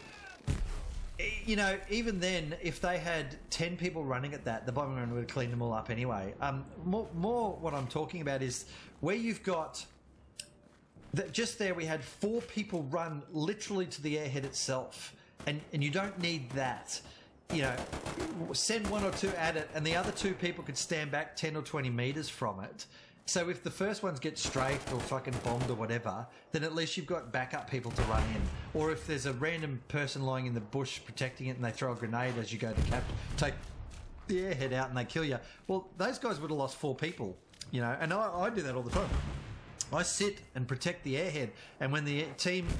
A: you know, even then, if they had 10 people running at that, the bombing run would have cleaned them all up anyway. More what I'm talking about is where you've got... Just there we had 4 people run literally to the airhead itself, and you don't need that. You know, send 1 or 2 at it, and the other 2 people could stand back 10 or 20 metres from it. So if the first ones get strafed or fucking bombed or whatever, then at least you've got backup people to run in. Or if there's a random person lying in the bush protecting it and they throw a grenade as you go to take the airhead out and they kill you, well, those guys would have lost 4 people, you know, and I do that all the time. I sit and protect the airhead, and when the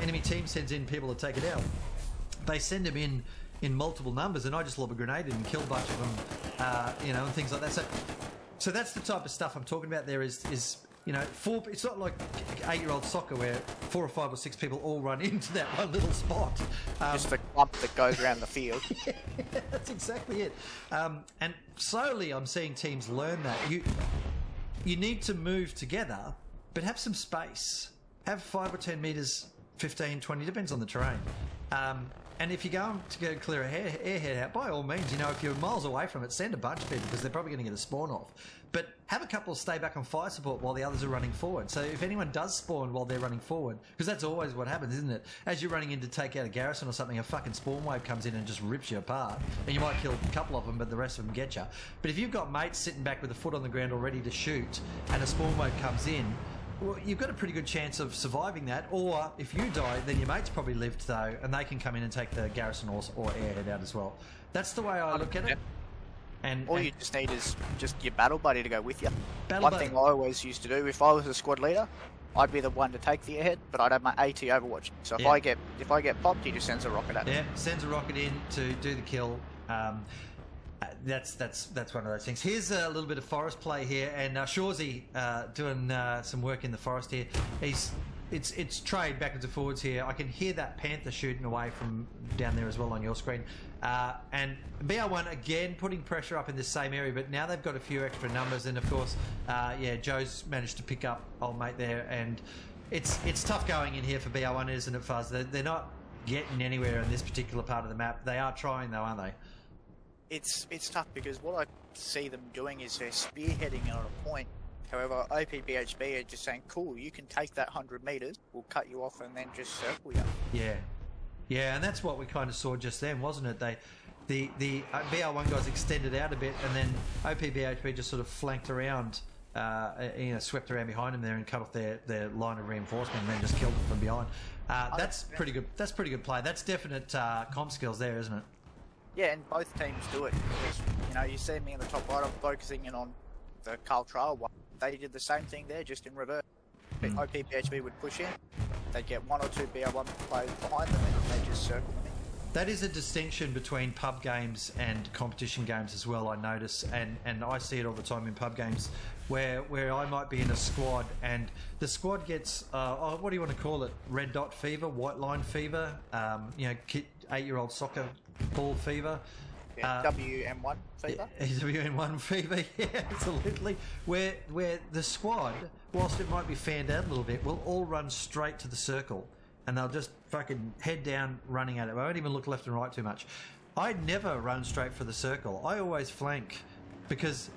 A: enemy team sends in people to take it out, they send them in multiple numbers, and I just lob a grenade in and kill a bunch of them, you know, and things like that. So that's the type of stuff I'm talking about. There is you know, 4. It's not like 8-year-old soccer where 4 or 5 or 6 people all run into that one little spot.
B: Just the clump that goes around the field.
A: Yeah, that's exactly it. And slowly, I'm seeing teams learn that you need to move together. But have some space. Have 5 or 10 metres, 15, 20, depends on the terrain. And if you're going to go clear a airhead out, by all means, you know, if you're miles away from it, send a bunch of people because they're probably going to get a spawn off. But have a couple stay back on fire support while the others are running forward. So if anyone does spawn while they're running forward, because that's always what happens, isn't it? As you're running in to take out a garrison or something, a fucking spawn wave comes in and just rips you apart. And you might kill a couple of them, but the rest of them get you. But if you've got mates sitting back with a foot on the ground all ready to shoot, and a spawn wave comes in, well, you've got a pretty good chance of surviving that. Or if you die, then your mates probably lived though, and they can come in and take the garrison or airhead out as well. That's the way I look at it. And
B: all you just need is just your battle buddy to go with you.
A: One
B: thing I always used to do, if I was a squad leader, I'd be the one to take the airhead, but I'd have my AT overwatch. So if I get popped, he just sends a rocket at me.
A: Yeah, sends a rocket in to do the kill. That's one of those things. Here's a little bit of forest play here, and Shorzy doing some work in the forest here. It's trade backwards and forwards here. I can hear that panther shooting away from down there as well on your screen. And BR1 again putting pressure up in this same area, but now they've got a few extra numbers, and of course, Joe's managed to pick up old mate there, and it's tough going in here for BR1, isn't it, Fuzz? They're not getting anywhere in this particular part of the map. They are trying though, aren't they?
B: It's tough because what I see them doing is they're spearheading it on a point. However, OPBHB are just saying, cool, you can take that 100 metres, we'll cut you off and then just circle you.
A: Yeah, and that's what we kind of saw just then, wasn't it? The BR1 guys extended out a bit, and then OPBHB just sort of flanked around, swept around behind them there and cut off their line of reinforcement, and then just killed them from behind. That's pretty good. That's pretty good play. That's definite comp skills there, isn't it?
B: Yeah, and both teams do it. Because, you see me in the top right, I'm focusing in on the Carl Trail one. They did the same thing there, just in reverse. OPBHB would push in, they'd get one or two BR1 players behind them, and they just circle them in.
A: That is a distinction between pub games and competition games as well, I notice, and I see it all the time in pub games where I might be in a squad and the squad gets, what do you want to call it, red dot fever, white line fever, 8-year-old soccer ball fever.
B: Yeah, WM1 fever.
A: WM1 fever, yeah, absolutely. Where the squad, whilst it might be fanned out a little bit, will all run straight to the circle, and they'll just fucking head down running at it. I won't even look left and right too much. I never run straight for the circle. I always flank, because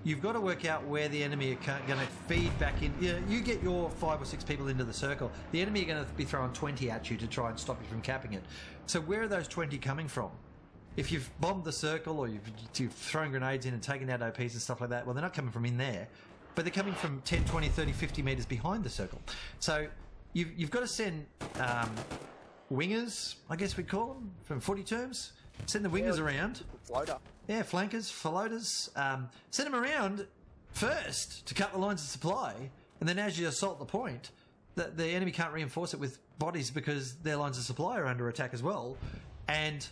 A: you've got to work out where the enemy are going to feed back in. You get your 5 or 6 people into the circle. The enemy are going to be throwing 20 at you to try and stop you from capping it. So where are those 20 coming from? If you've bombed the circle or you've thrown grenades in and taken out OPs and stuff like that, well, they're not coming from in there, but they're coming from 10, 20, 30, 50 metres behind the circle. So you've got to send wingers, I guess we'd call them, from footy terms. Send the wingers around.
B: Floater.
A: Yeah, flankers, floaters. Send them around first to cut the lines of supply, and then as you assault the point, the enemy can't reinforce it with bodies because their lines of supply are under attack as well. And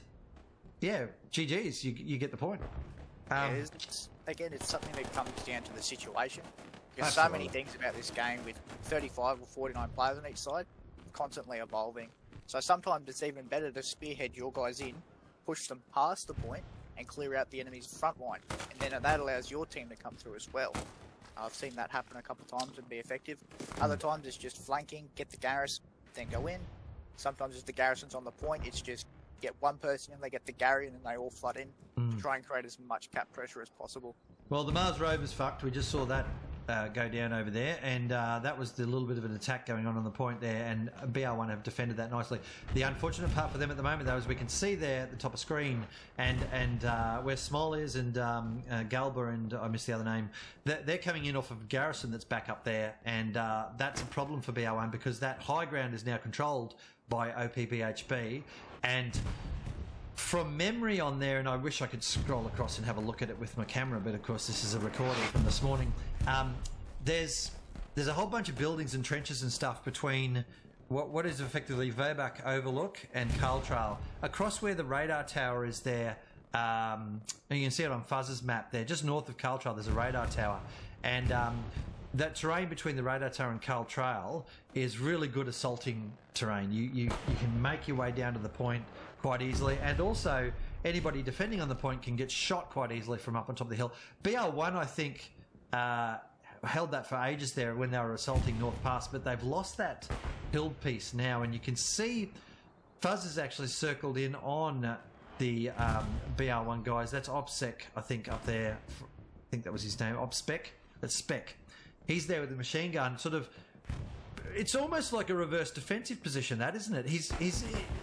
A: yeah, GG's, you get the point.
B: It's something that comes down to the situation. There's so many things about this game with 35 or 49 players on each side, constantly evolving. So sometimes it's even better to spearhead your guys in, push them past the point, and clear out the enemy's front line. And then that allows your team to come through as well. I've seen that happen a couple of times and be effective. Other times it's just flanking, get the garrison, then go in. Sometimes if the garrison's on the point, it's just get one person and they get the Gary and then they all flood in to try and create as much cap pressure as possible.
A: Well, the Mars rover's fucked. We just saw that go down over there, and that was the little bit of an attack going on the point there, and BR1 have defended that nicely. The unfortunate part for them at the moment, though, is we can see there at the top of screen and where Small is and Galba and I missed the other name, they're coming in off of Garrison that's back up there, and that's a problem for BR1 because that high ground is now controlled by OPBHB, and from memory on there, and I wish I could scroll across and have a look at it with my camera, but of course this is a recording from this morning. There's a whole bunch of buildings and trenches and stuff between what is effectively Verbach Overlook and Carl Trail. Across where the radar tower is there, and you can see it on Fuzz's map there, just north of Carl Trail there's a radar tower, and that terrain between the radar tower and Carl Trail is really good assaulting terrain. You can make your way down to the point quite easily, and also anybody defending on the point can get shot quite easily from up on top of the hill. BR1, I think, held that for ages there when they were assaulting North Pass, but they've lost that hill piece now, and you can see Fuzz is actually circled in on the BR1 guys. That's OPSEC, I think, up there. I think that was his name. OPSPEC. That's Spec. He's there with the machine gun, sort of. It's almost like a reverse defensive position, that, isn't it? He's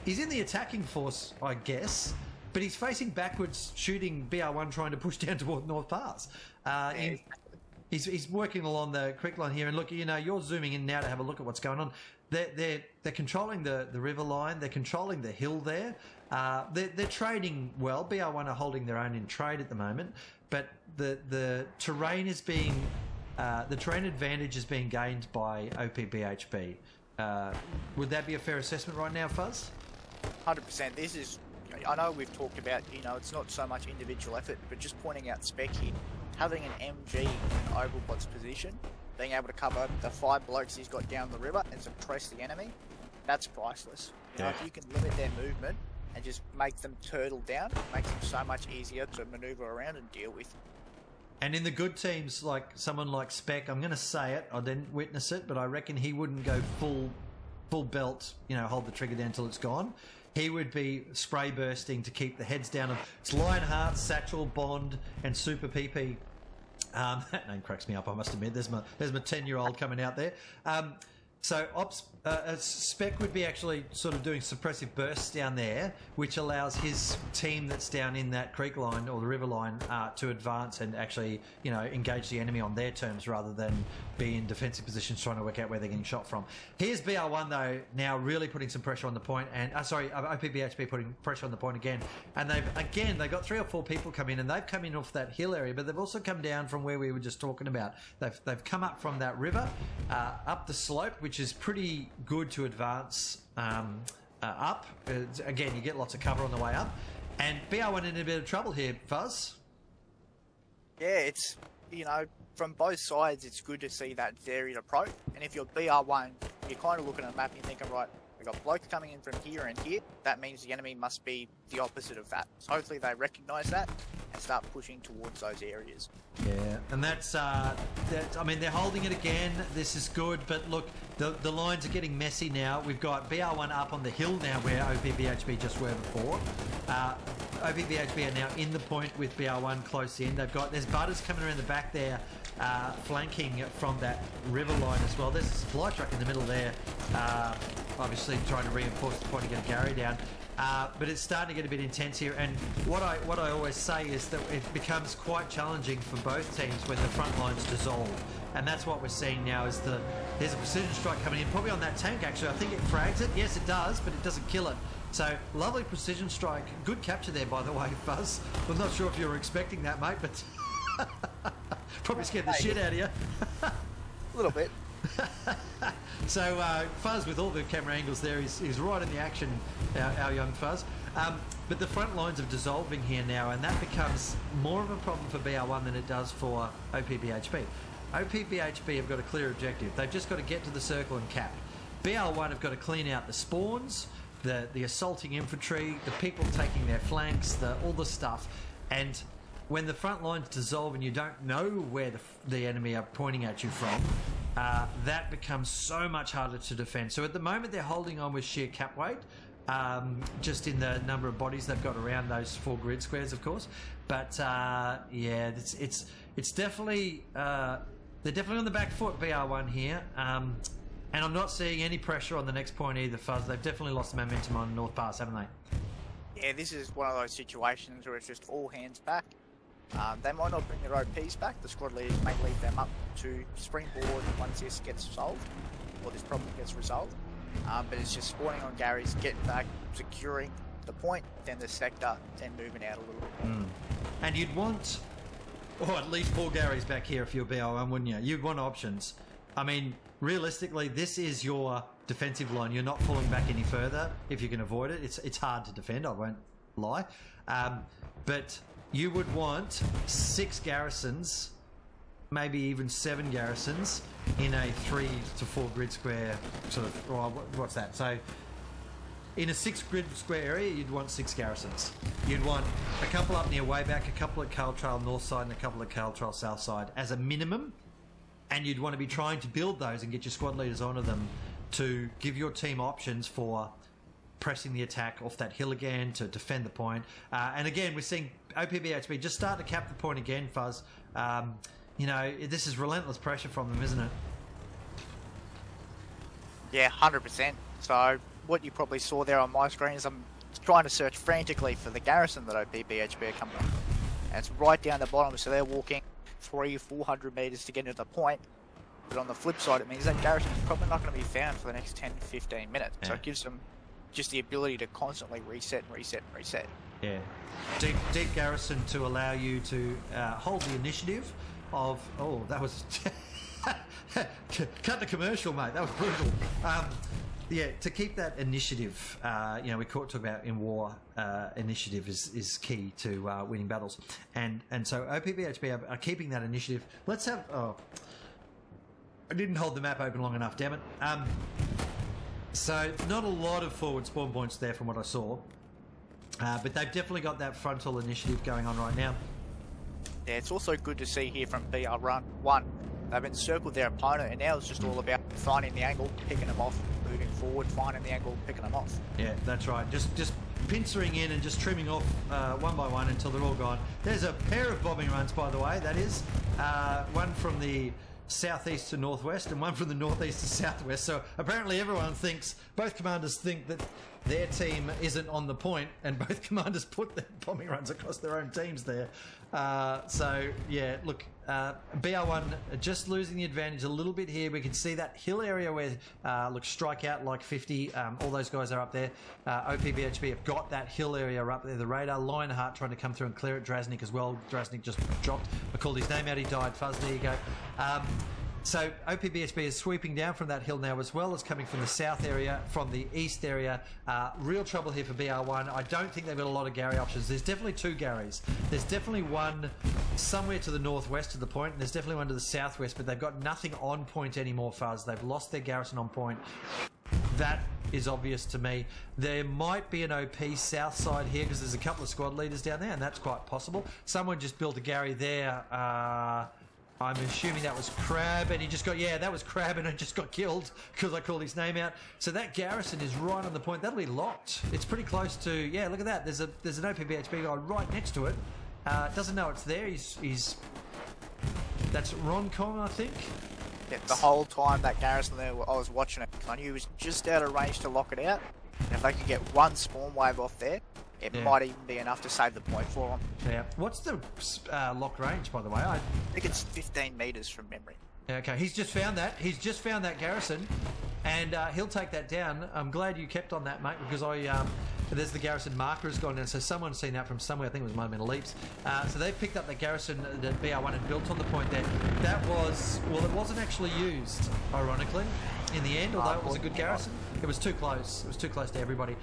A: in the attacking force, I guess, but he's facing backwards, shooting BR1, trying to push down toward North Pass. He's working along the creek line here, and look, you know, you're zooming in now to have a look at what's going on. They're controlling the river line. They're controlling the hill there. They're trading well. BR1 are holding their own in trade at the moment, but the terrain is being the terrain advantage is being gained by OPBHB. Would that be a fair assessment right now, Fuzz?
B: 100%. This is, I know we've talked about, you know, it's not so much individual effort, but just pointing out Spec here, having an MG in Overbot's position, being able to cover the 5 blokes he's got down the river and suppress the enemy, that's priceless. You know, if you can limit their movement and just make them turtle down, it makes them so much easier to maneuver around and deal with.
A: And in the good teams, like someone like Spec, I'm going to say it, I didn't witness it, but I reckon he wouldn't go full belt, you know, hold the trigger down until it's gone. He would be spray bursting to keep the heads down of it's Lionheart, Satchel, Bond, and Super PP. That name cracks me up, I must admit. There's my 10-year-old coming out there. So Spec would be actually sort of doing suppressive bursts down there, which allows his team that's down in that creek line or the river line to advance and actually, you know, engage the enemy on their terms rather than be in defensive positions trying to work out where they're getting shot from. Here's BR1 though now really putting some pressure on the point, and OPBHB putting pressure on the point again, and they've got 3 or 4 people come in, and they've come in off that hill area, but they've also come down from where we were just talking about. They've come up from that river up the slope, which is pretty good to advance up. Again, you get lots of cover on the way up, and BR1 in a bit of trouble here, Fuzz.
B: Yeah, it's, you know, from both sides, it's good to see that varied approach. And if you're BR1, you're kind of looking at the map and you're thinking, right, we've got blokes coming in from here and here. That means the enemy must be the opposite of that. So hopefully they recognise that and start pushing towards those areas.
A: Yeah, and that's I mean, they're holding it again. This is good, but look, the lines are getting messy now. We've got BR1 up on the hill now where OPBHB just were before. OPBHB are now in the point with BR1 close in. There's Butters coming around the back there, flanking from that river line as well. There's a supply truck in the middle there, obviously trying to reinforce the point to get Gary down. But it's starting to get a bit intense here, and what I always say is that it becomes quite challenging for both teams when the front lines dissolve, and that's what we're seeing now. There's a precision strike coming in, probably on that tank actually. I think it frags it. Yes, it does, but it doesn't kill it. So lovely precision strike. Good capture there, by the way, Fuzz. I'm not sure if you were expecting that, mate, but probably scared the shit out of you.
B: A little bit.
A: So Fuzz, with all the camera angles there, he's right in the action, our young Fuzz. But the front lines are dissolving here now, and that becomes more of a problem for BR1 than it does for OPBHB. OPBHB have got a clear objective. They've just got to get to the circle and cap. BR1 have got to clean out the spawns, the assaulting infantry, the people taking their flanks, all the stuff. And when the front lines dissolve and you don't know where the enemy are pointing at you from, that becomes so much harder to defend. So at the moment they're holding on with sheer cap weight, just in the number of bodies they've got around those 4 grid squares, of course. But yeah, it's definitely they're definitely on the back foot, BR1 here. And I'm not seeing any pressure on the next point either, Fuzz. They've definitely lost the momentum on North Pass, haven't they?
B: Yeah, this is one of those situations where it's just all hands back. They might not bring their OPs back. The squad leaders may leave them up to springboard once this gets solved, or this problem gets resolved. But it's just spawning on Gary's, getting back, securing the point, then the sector, then moving out a little bit.
A: And you'd want, at least 4 Garys back here if you're BR1, wouldn't you? You'd want options. I mean, realistically, this is your defensive line. You're not pulling back any further if you can avoid it. It's hard to defend, I won't lie. But you would want 6 garrisons, maybe even 7 garrisons in a 3 to 4 grid square sort of, what's that? So in a 6 grid square area, you'd want 6 garrisons. You'd want a couple up near Wayback, a couple at Carl Trail North Side, and a couple at Carl Trail South Side as a minimum. And you'd want to be trying to build those and get your squad leaders onto them to give your team options for pressing the attack off that hill again to defend the point. And again, we're seeing OPBHB just start to cap the point again, Fuzz. You know, this is relentless pressure from them, isn't it?
B: Yeah, 100%. So what you probably saw there on my screen is I'm trying to search frantically for the garrison that OPBHB are coming up. And it's right down the bottom, so they're walking 300-400 meters to get into the point. But on the flip side, it means that garrison is probably not going to be found for the next 10-15 minutes. Yeah. So it gives them just the ability to constantly reset.
A: Yeah. Deep garrison to allow you to hold the initiative of... Oh, that was... Cut the commercial, mate. That was brutal. Yeah, to keep that initiative, you know, we talk about in war, initiative is key to winning battles, and so OPBHB are keeping that initiative. Let's have. Oh, I didn't hold the map open long enough. Damn it. So not a lot of forward spawn points there from what I saw, but they've definitely got that frontal initiative going on right now.
B: Yeah, it's also good to see here from BR1. They've encircled their opponent, and now it's just all about finding the angle, picking them off, moving forward, finding the angle, picking them off.
A: Yeah, that's right. Just pincering in and just trimming off one by one until they're all gone. There's a pair of bombing runs, by the way. That is one from the southeast to northwest and one from the northeast to southwest. So apparently everyone thinks, both commanders think that their team isn't on the point, and both commanders put their bombing runs across their own teams there. So yeah, look, BR1 just losing the advantage a little bit here. We can see that hill area where look, strike out like 50. All those guys are up there. OPBHB have got that hill area up there. The radar. Lionheart trying to come through and clear it. Drasnik as well. Drasnik just dropped. I called his name out. He died. Fuzz. There you go. So OPBHB is sweeping down from that hill now, as well as coming from the south area, from the east area. Real trouble here for BR1. I don't think they've got a lot of Gary options. There's definitely two Garys. There's definitely one somewhere to the northwest of the point, and there's definitely one to the southwest, but they've got nothing on point anymore, Fuzz. They've lost their garrison on point. That is obvious to me. There might be an OP south side here because there's a couple of squad leaders down there, and that's quite possible. Someone just built a Gary there. I'm assuming that was Crab, and he just got, yeah, that was Crab, and it just got killed because I called his name out. So that garrison is right on the point. That'll be locked. It's pretty close to, yeah, look at that. There's an OPBHB guy right next to it. Doesn't know it's there. He's that's Roncon, I think.
B: Yeah, the whole time that garrison there, I was watching it. I knew he was just out of range to lock it out. And if they could get one spawn wave off there, it might even be enough to save the point for them.
A: Yeah. What's the lock range, by the way? I
B: think it's 15 meters from memory.
A: Okay, he's just found that. He's just found that garrison, and he'll take that down. I'm glad you kept on that, mate, because there's the garrison marker has gone down, so someone's seen that from somewhere. I think it was Moment of Leaps. So they've picked up the garrison that BR1 had built on the point there. That was, well, it wasn't actually used, ironically, in the end, although it was a good garrison. It was too close. It was too close to everybody.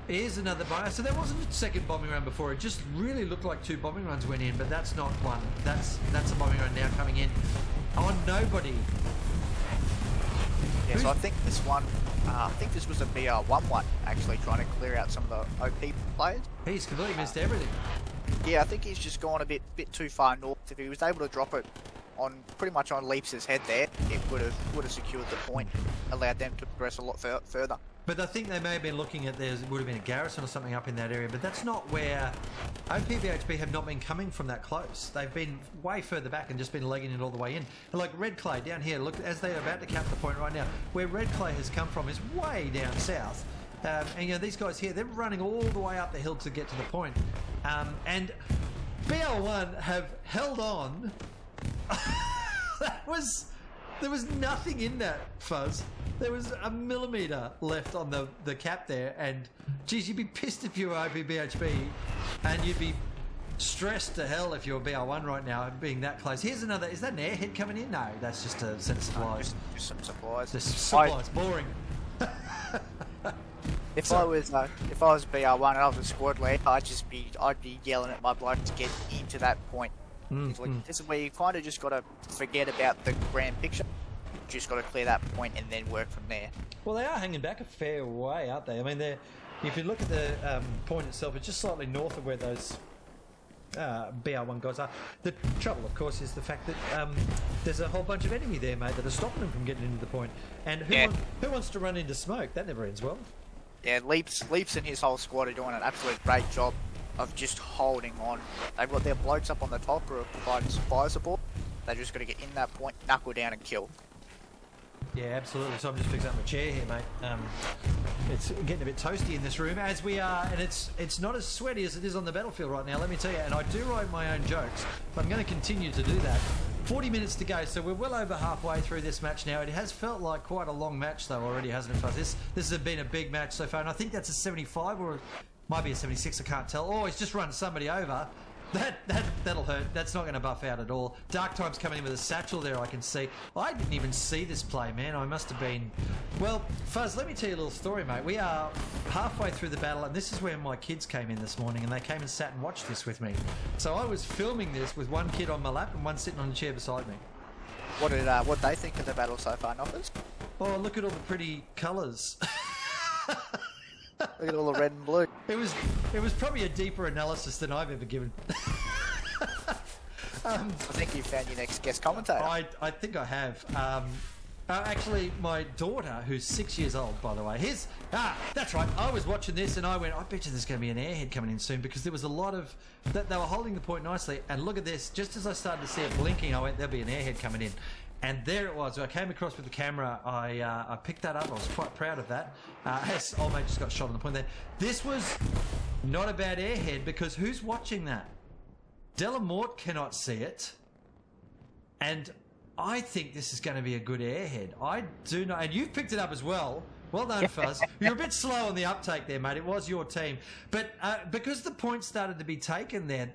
A: Here's another bomb. So there wasn't a second bombing run before. It just really looked like two bombing runs went in, but that's not one. That's a bombing run now coming in on nobody.
B: Yeah, so I think this one, I think this was a BR1 one, actually trying to clear out some of the OP players.
A: He's completely missed everything.
B: Yeah, I think he's just gone a bit too far north. If he was able to drop it on pretty much on Leaps' head there, it would have secured the point, allowed them to progress a lot further.
A: But I think they may have been looking at there would have been a garrison or something up in that area, but that's not where OPBHB have not been coming from that close. They've been way further back and just been legging it all the way in. And like Red Clay down here, look, as they're about to cap the point right now, where Red Clay has come from is way down south. And you know, these guys here, they're running all the way up the hill to get to the point. And BR1 have held on. There was nothing in that, Fuzz. There was a millimetre left on the cap there, and geez, you'd be pissed if you were OPBHB, and you'd be stressed to hell if you were BR1 right now, being that close. Here's another. Is that an airhead coming in? No, that's just a set of supplies.
B: Just some supplies.
A: Just supplies. Boring.
B: If I was BR1 and I was a squad leader, I'd be yelling at my bloke to get into that point. This is where you kind of just got to forget about the grand picture. You just got to clear that point and then work from there.
A: Well, they are hanging back a fair way, aren't they? I mean, if you look at the point itself, it's just slightly north of where those BR1 guys are. The trouble, of course, is the fact that there's a whole bunch of enemy there, mate, that are stopping them from getting into the point. And who wants to run into smoke? That never ends well.
B: Yeah, Leaps and his whole squad are doing an absolute great job of just holding on. They've got their blokes up on the top who are providing fire support. They just got to get in that point, knuckle down and kill.
A: Yeah, absolutely. So I'm just fixing up my chair here, mate. It's getting a bit toasty in this room as we are, and it's not as sweaty as it is on the battlefield right now, let me tell you. And I do write my own jokes, but I'm going to continue to do that. 40 minutes to go, so we're well over halfway through this match now. It has felt like quite a long match, though, already, hasn't it, Fuzz? This has been a big match so far, and I think that's a 75 or it might be a 76, I can't tell. Oh, he's just run somebody over. That'll hurt. That's not going to buff out at all. Dark Time's coming in with a satchel there, I can see. I didn't even see this play, man. I must have been... Well, Fuzz, let me tell you a little story, mate. We are halfway through the battle, and this is where my kids came in this morning, and they came and sat and watched this with me. So I was filming this with one kid on my lap and one sitting on the chair beside me.
B: What they think of the battle so far, Knockers?
A: Oh, look at all the pretty colours.
B: Look at all the red and blue.
A: It was probably a deeper analysis than I've ever given.
B: I think you found your next guest commentator.
A: I think I have. Actually, my daughter, who's 6 years old, by the way, that's right. I was watching this and I went, I bet you there's going to be an airhead coming in soon, because there was a lot of that. They were holding the point nicely, and look at this. Just as I started to see it blinking, I went, there'll be an airhead coming in. And there it was. I came across with the camera. I picked that up. I was quite proud of that. As old mate just got shot on the point there. This was not a bad airhead, because who's watching that? Delamort cannot see it. And I think this is going to be a good airhead. I do not. And you've picked it up as well. Well done, Fuzz. You're a bit slow on the uptake there, mate. It was your team. But because the points started to be taken there,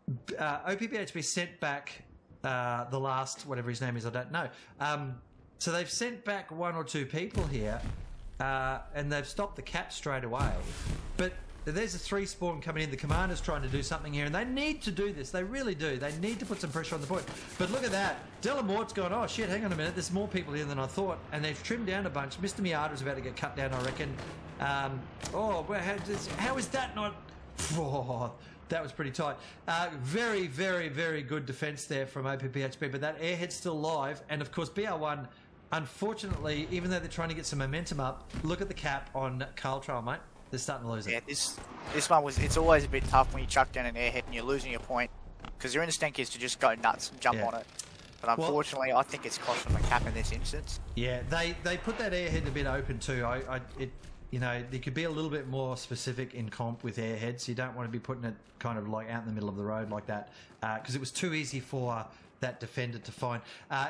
A: OPBHB sent back... the last, whatever his name is, I don't know. So they've sent back one or two people here, and they've stopped the cap straight away. But there's a 3 spawn coming in. The commander's trying to do something here, and they need to do this. They really do. They need to put some pressure on the point. But look at that. Delamort's gone, oh shit, hang on a minute. There's more people here than I thought. And they've trimmed down a bunch. Mr. Miata's about to get cut down, I reckon. How is that not... Oh, that was pretty tight. Very, very, very good defence there from OPBHB, but that airhead's still live. And of course, BR1, unfortunately, even though they're trying to get some momentum up, look at the cap on Carl Trail, mate. They're starting to lose it.
B: Yeah, this one it's always a bit tough when you chuck down an airhead and you're losing your point, because your instinct is to just go nuts and jump on it. But unfortunately, I think it's cost them a cap in this instance.
A: Yeah, they put that airhead a bit open too. You know, they could be a little bit more specific in comp with airheads. You don't want to be putting it kind of like out in the middle of the road like that, because it was too easy for that defender to find.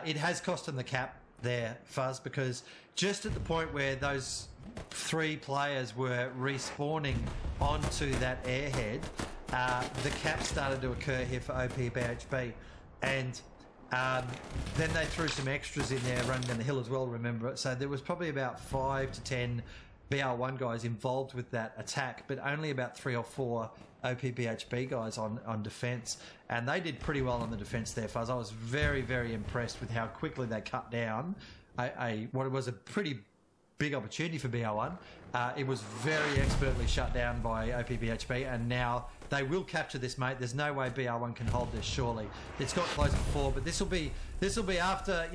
A: It has cost them the cap there, Fuzz, because just at the point where those 3 players were respawning onto that airhead, the cap started to occur here for OPBHB, and then they threw some extras in there running down the hill as well, remember. So there was probably about 5 to 10 BR1 guys involved with that attack, but only about 3 or 4 OPBHB guys on defence, and they did pretty well on the defence there, Fuzz. I was very, very impressed with how quickly they cut down what was a pretty big opportunity for BR1. It was very expertly shut down by OPBHB, and now they will capture this, mate. There's no way BR1 can hold this, surely. It's got close before, but this will be after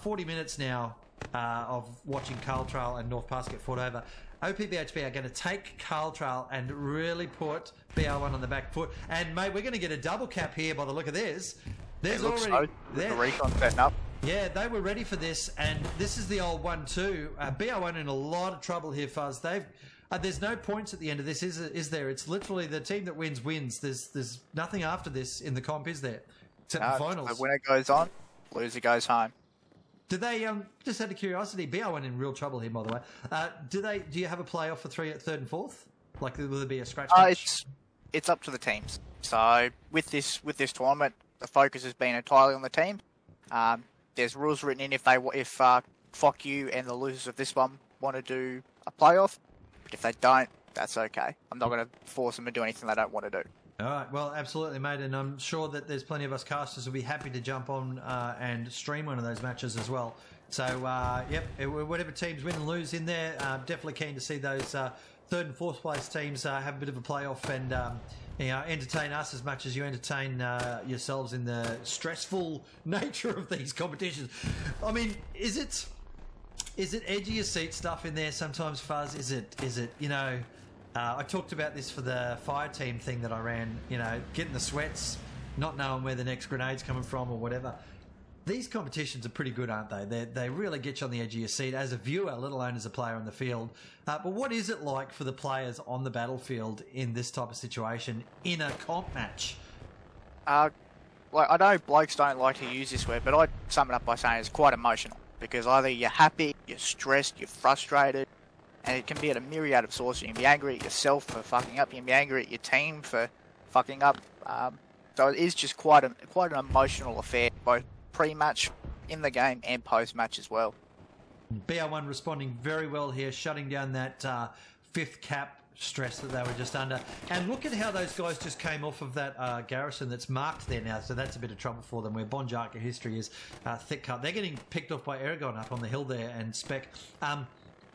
A: 40 minutes now of watching Carl Trail and North Pass get fought over. OPBHB are going to take Carl Trail and really put BR1 on the back foot. And, mate, we're going to get a double cap here by the look of this. There's already...
B: The recon setting up.
A: Yeah, they were ready for this, and this is the old 1-2. BR1 in a lot of trouble here, Fuzz. There's no points at the end of this, is there? It's literally the team that wins. There's nothing after this in the comp, is there? Except the finals.
B: The winner goes on, loser goes home.
A: Do they, just out of curiosity, BR1 in real trouble here, by the way. Do you have a playoff for 3rd and 4th? Like, will there be a scratch match?
B: It's up to the teams. So with this tournament, the focus has been entirely on the team. There's rules written in if Fuck You and the losers of this one want to do a playoff. If they don't, that's okay. I'm not going to force them to do anything they don't want to do.
A: All right, well, absolutely, mate, and I'm sure that there's plenty of us casters who'll be happy to jump on and stream one of those matches as well. So, whatever teams win and lose in there, definitely keen to see those 3rd and 4th place teams have a bit of a playoff and entertain us as much as you entertain yourselves in the stressful nature of these competitions. I mean, is it Is it edge of your seat stuff in there sometimes, Fuzz? Is it you know? I talked about this for the fire team thing that I ran. You know, getting the sweats, not knowing where the next grenade's coming from or whatever. These competitions are pretty good, aren't they? They really get you on the edge of your seat as a viewer, let alone as a player on the field. But what is it like for the players on the battlefield in this type of situation in a comp match?
B: Like, I know blokes don't like to use this word, but I'd sum it up by saying it's quite emotional. Because either you're happy, you're stressed, you're frustrated, and it can be at a myriad of sources. You can be angry at yourself for fucking up, you can be angry at your team for fucking up. So it is just quite an emotional affair, both pre-match, in the game, and post-match as well.
A: BR1 responding very well here, shutting down that fifth cap stress that they were just under. And look at how those guys just came off of that garrison that's marked there now, so that's a bit of trouble for them, where Bonjarka history is thick cut. They're getting picked off by Aragon up on the hill there and Spec.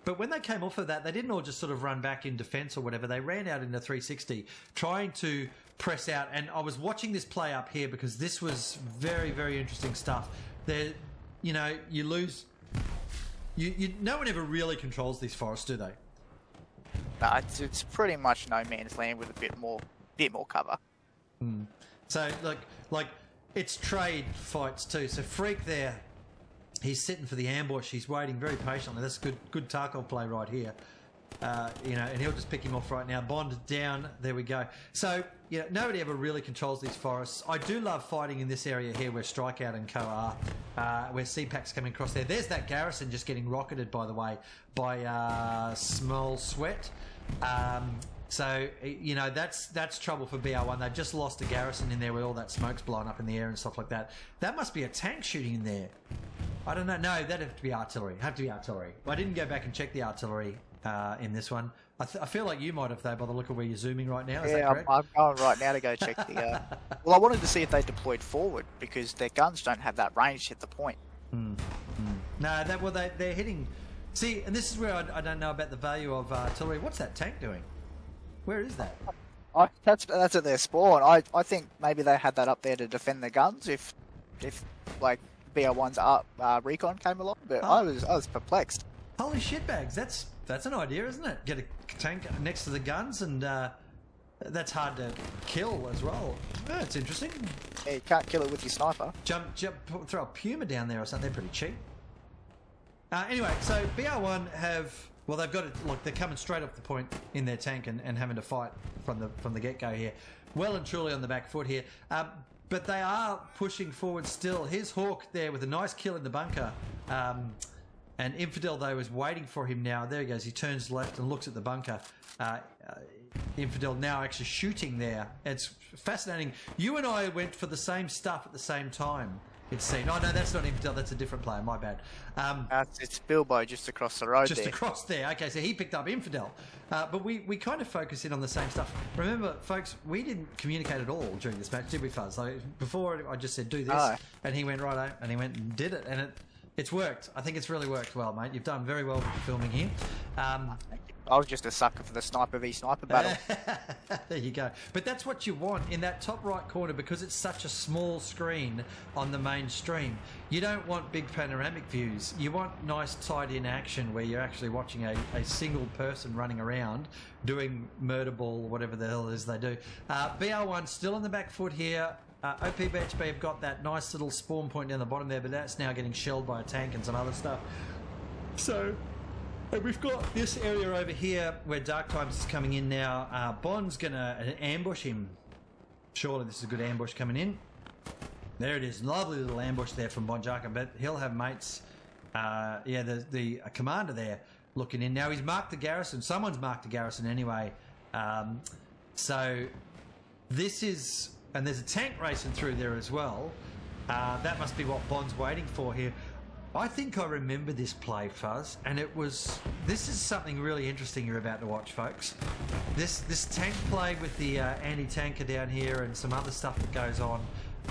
A: But when they came off of that, they didn't all just sort of run back in defence or whatever. They ran out into 360, trying to press out. And I was watching this play up here because this was very, very interesting stuff. There, you know, you lose... no one ever really controls these forests, do they?
B: No, it's pretty much no man's land with a bit more cover.
A: So like it's trade fights too. So Freak there, he's sitting for the ambush. He's waiting very patiently. That's good Tarkov play right here. You know, and he'll just pick him off right now. Bond down. There we go. So you know, nobody ever really controls these forests. I do love fighting in this area here where Strikeout and Co are, where CPAC's coming across there. There's that garrison just getting rocketed, by the way, by Small Sweat. So you know, that's trouble for BR1. They've just lost a garrison in there with all that smoke's blowing up in the air and stuff like that. That must be a tank shooting in there. I don't know. No, that'd have to be artillery. Have to be artillery. I didn't go back and check the artillery in this one. I feel like you might have, though, by the look of where you're zooming right now. Is that correct?
B: I'm going right now to go check the... Well, I wanted to see if they deployed forward, because their guns don't have that range to hit the point.
A: No, they're hitting... See, and this is where I don't know about the value of artillery. What's that tank doing? Where is that?
B: That's at their spawn. I think maybe they had that up there to defend their guns if like BR1's recon came along, but I was perplexed.
A: Holy shitbags! That's an idea, isn't it? Get a tank next to the guns, and that's hard to kill as well. Oh, it's interesting.
B: Yeah, you can't kill it with your sniper.
A: Jump, throw a Puma down there or something. They're pretty cheap. Anyway, so BR1 they've got it. Look, they're coming straight off the point in their tank and having to fight from the get go here. Well and truly on the back foot here. But they are pushing forward still. Here's Hawk there with a nice kill in the bunker. And Infidel, though, is waiting for him now. There he goes. He turns left and looks at the bunker. Infidel now actually shooting there. It's fascinating. You and I went for the same stuff at the same time, it seemed. Oh, no, that's not Infidel. That's a different player. My bad.
B: It's Bilbo just across the road
A: Just across there. Okay, so he picked up Infidel. But we kind of focus in on the same stuff. Remember, folks, we didn't communicate at all during this match, did we, Fuzz? Like, before I just said, do this, and he went, righto, and he went and did it, and it's worked. I think it's really worked well, mate. You've done very well with the filming here.
B: I was just a sucker for the sniper v sniper battle.
A: There you go. But that's what you want in that top right corner, because it's such a small screen on the main stream. You don't want big panoramic views. You want nice tied-in action where you're actually watching a single person running around doing murder ball or whatever the hell it is they do. BR1 still on the back foot here. OPBHB have got that nice little spawn point down the bottom there, but that's now getting shelled by a tank and some other stuff. So we've got this area over here where Dark Times is coming in now. Bond's going to ambush him. Surely this is a good ambush coming in. There it is. Lovely little ambush there from Bonjarka, but he'll have mates. The commander there looking in. Now he's marked the garrison. Someone's marked the garrison anyway. So this is... And there's a tank racing through there as well. That must be what Bond's waiting for here. I think I remember this play, Fuzz, and this is something really interesting you're about to watch, folks. This tank play with the anti-tanker down here and some other stuff that goes on.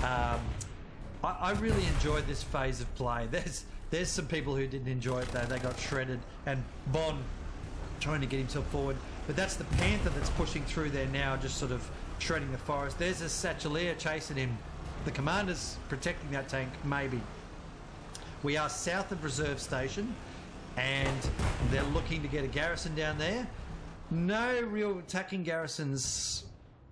A: I really enjoyed this phase of play. There's some people who didn't enjoy it though. They got shredded, and Bond trying to get himself forward. But that's the Panther that's pushing through there now, just sort of shredding the forest. There's a Satchelier chasing him. The commander's protecting that tank, maybe. We are south of Reserve Station, and they're looking to get a garrison down there. No real attacking garrisons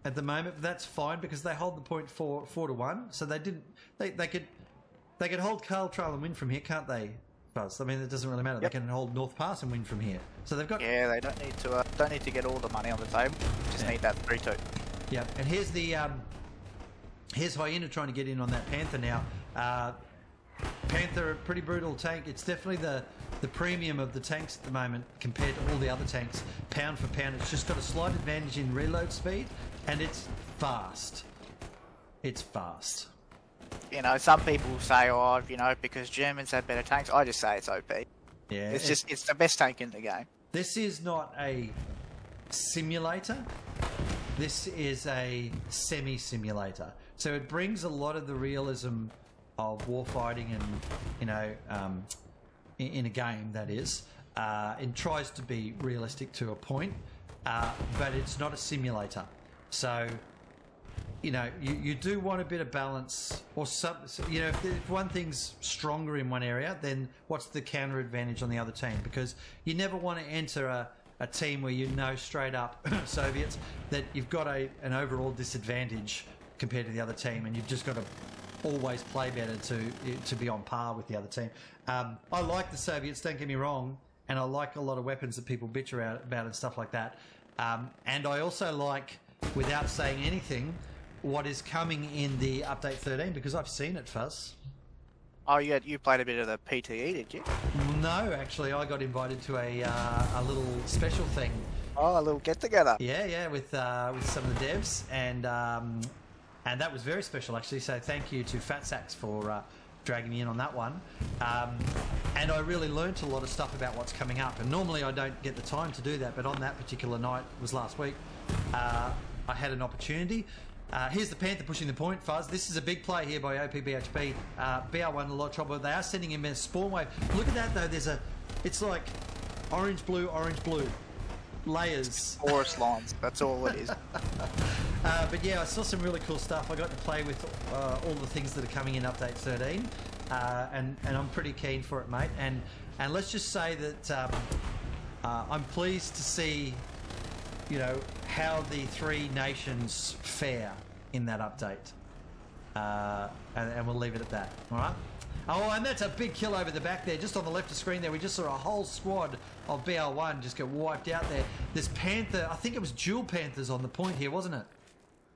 A: at the moment, but that's fine because they hold the point 4-1. So they didn't. They could hold Carl Trail and win from here, can't they, Fuzz? I mean, it doesn't really matter.
B: Yep.
A: They can hold North Pass and win from here. So they've got.
B: Yeah, they don't need to get all the money on the table. Just need that 3-2.
A: Yeah, and here's the here's Hyena trying to get in on that Panther now. Panther, a pretty brutal tank. It's definitely the premium of the tanks at the moment compared to all the other tanks. Pound for pound, it's just got a slight advantage in reload speed, and it's fast. It's fast.
B: You know, some people say, oh, you know, because Germans have better tanks. I just say it's OP.
A: Yeah,
B: it's the best tank in the game.
A: This is not a simulator. This is a semi-simulator. So it brings a lot of the realism of warfighting and, you know, in a game, that is. It tries to be realistic to a point, but it's not a simulator. So, you know, you do want a bit of balance, or some, you know, if one thing's stronger in one area, then what's the counter advantage on the other team? Because you never want to enter a team where you know straight up, Soviets, that you've got an overall disadvantage compared to the other team, and you've just got to always play better to be on par with the other team. I like the Soviets, don't get me wrong, and I like a lot of weapons that people bitch about and stuff like that. And I also like, without saying anything, what is coming in the update 13, because I've seen it, Fuzz.
B: Oh, you played a bit of the PTE, did you?
A: No, actually, I got invited to a little special thing.
B: Oh, a little get together.
A: Yeah, with some of the devs, and that was very special actually. So thank you to Fat Sacks for dragging me in on that one. And I really learnt a lot of stuff about what's coming up. And normally I don't get the time to do that, but on that particular night, it was last week, I had an opportunity. Here's the Panther pushing the point, Fuzz. This is a big play here by OPBHB. BR1 a lot of trouble. They are sending him a spawn wave. Look at that though. It's like orange, blue, layers.
B: Forest lines. That's all it is.
A: But yeah, I saw some really cool stuff. I got to play with all the things that are coming in update 13, and I'm pretty keen for it, mate. And let's just say that I'm pleased to see, you know, how the three nations fare in that update, and we'll leave it at that. All right. Oh, and that's a big kill over the back there, just on the left of screen there. We just saw a whole squad of BR1 just get wiped out there. This Panther, I think it was dual Panthers on the point here, wasn't it?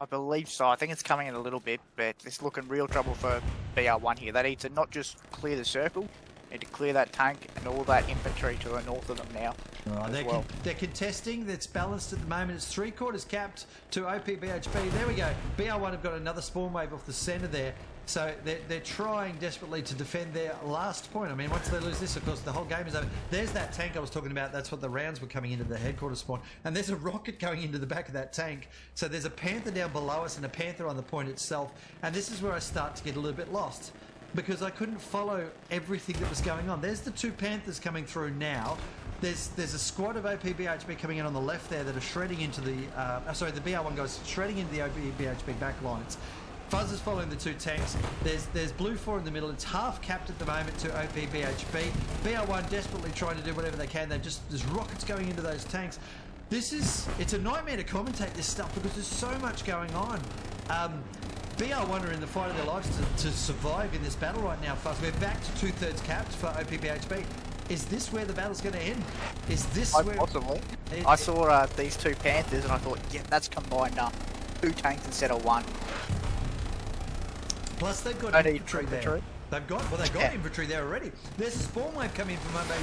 B: I believe so. I think it's coming in a little bit, but it's looking real trouble for BR1 here. They need to not just clear the circle, they need to clear that tank and all that infantry to the north of them now.
A: Oh, they're contesting. That's balanced at the moment. It's 3/4 capped to OPBHB. There we go. BR1 have got another spawn wave off the centre there. So they're trying desperately to defend their last point. I mean, once they lose this, of course, the whole game is over. There's that tank I was talking about. That's what the rounds were coming into the headquarters spawn. And there's a rocket going into the back of that tank. So there's a Panther down below us and a Panther on the point itself. And this is where I start to get a little bit lost, because I couldn't follow everything that was going on. There's the two Panthers coming through now. There's a squad of OPBHB coming in on the left there that are shredding into the... the BR1 goes shredding into the OPBHB back lines. Fuzz is following the two tanks. There's Blue 4 in the middle. It's half capped at the moment to OPBHB. BR1 desperately trying to do whatever they can. There's rockets going into those tanks. It's a nightmare to commentate this stuff because there's so much going on. BR1 are in the fight of their lives to survive in this battle right now, Fuzz. We're back to 2/3 capped for OPBHB. Is this where the battle's going to end? Is this where...
B: Possibly. I saw these two Panthers and I thought, yeah, that's combined up. 2 tanks instead of 1.
A: Plus they've got infantry there. They've got infantry there already. There's a spawn wave coming from Monday.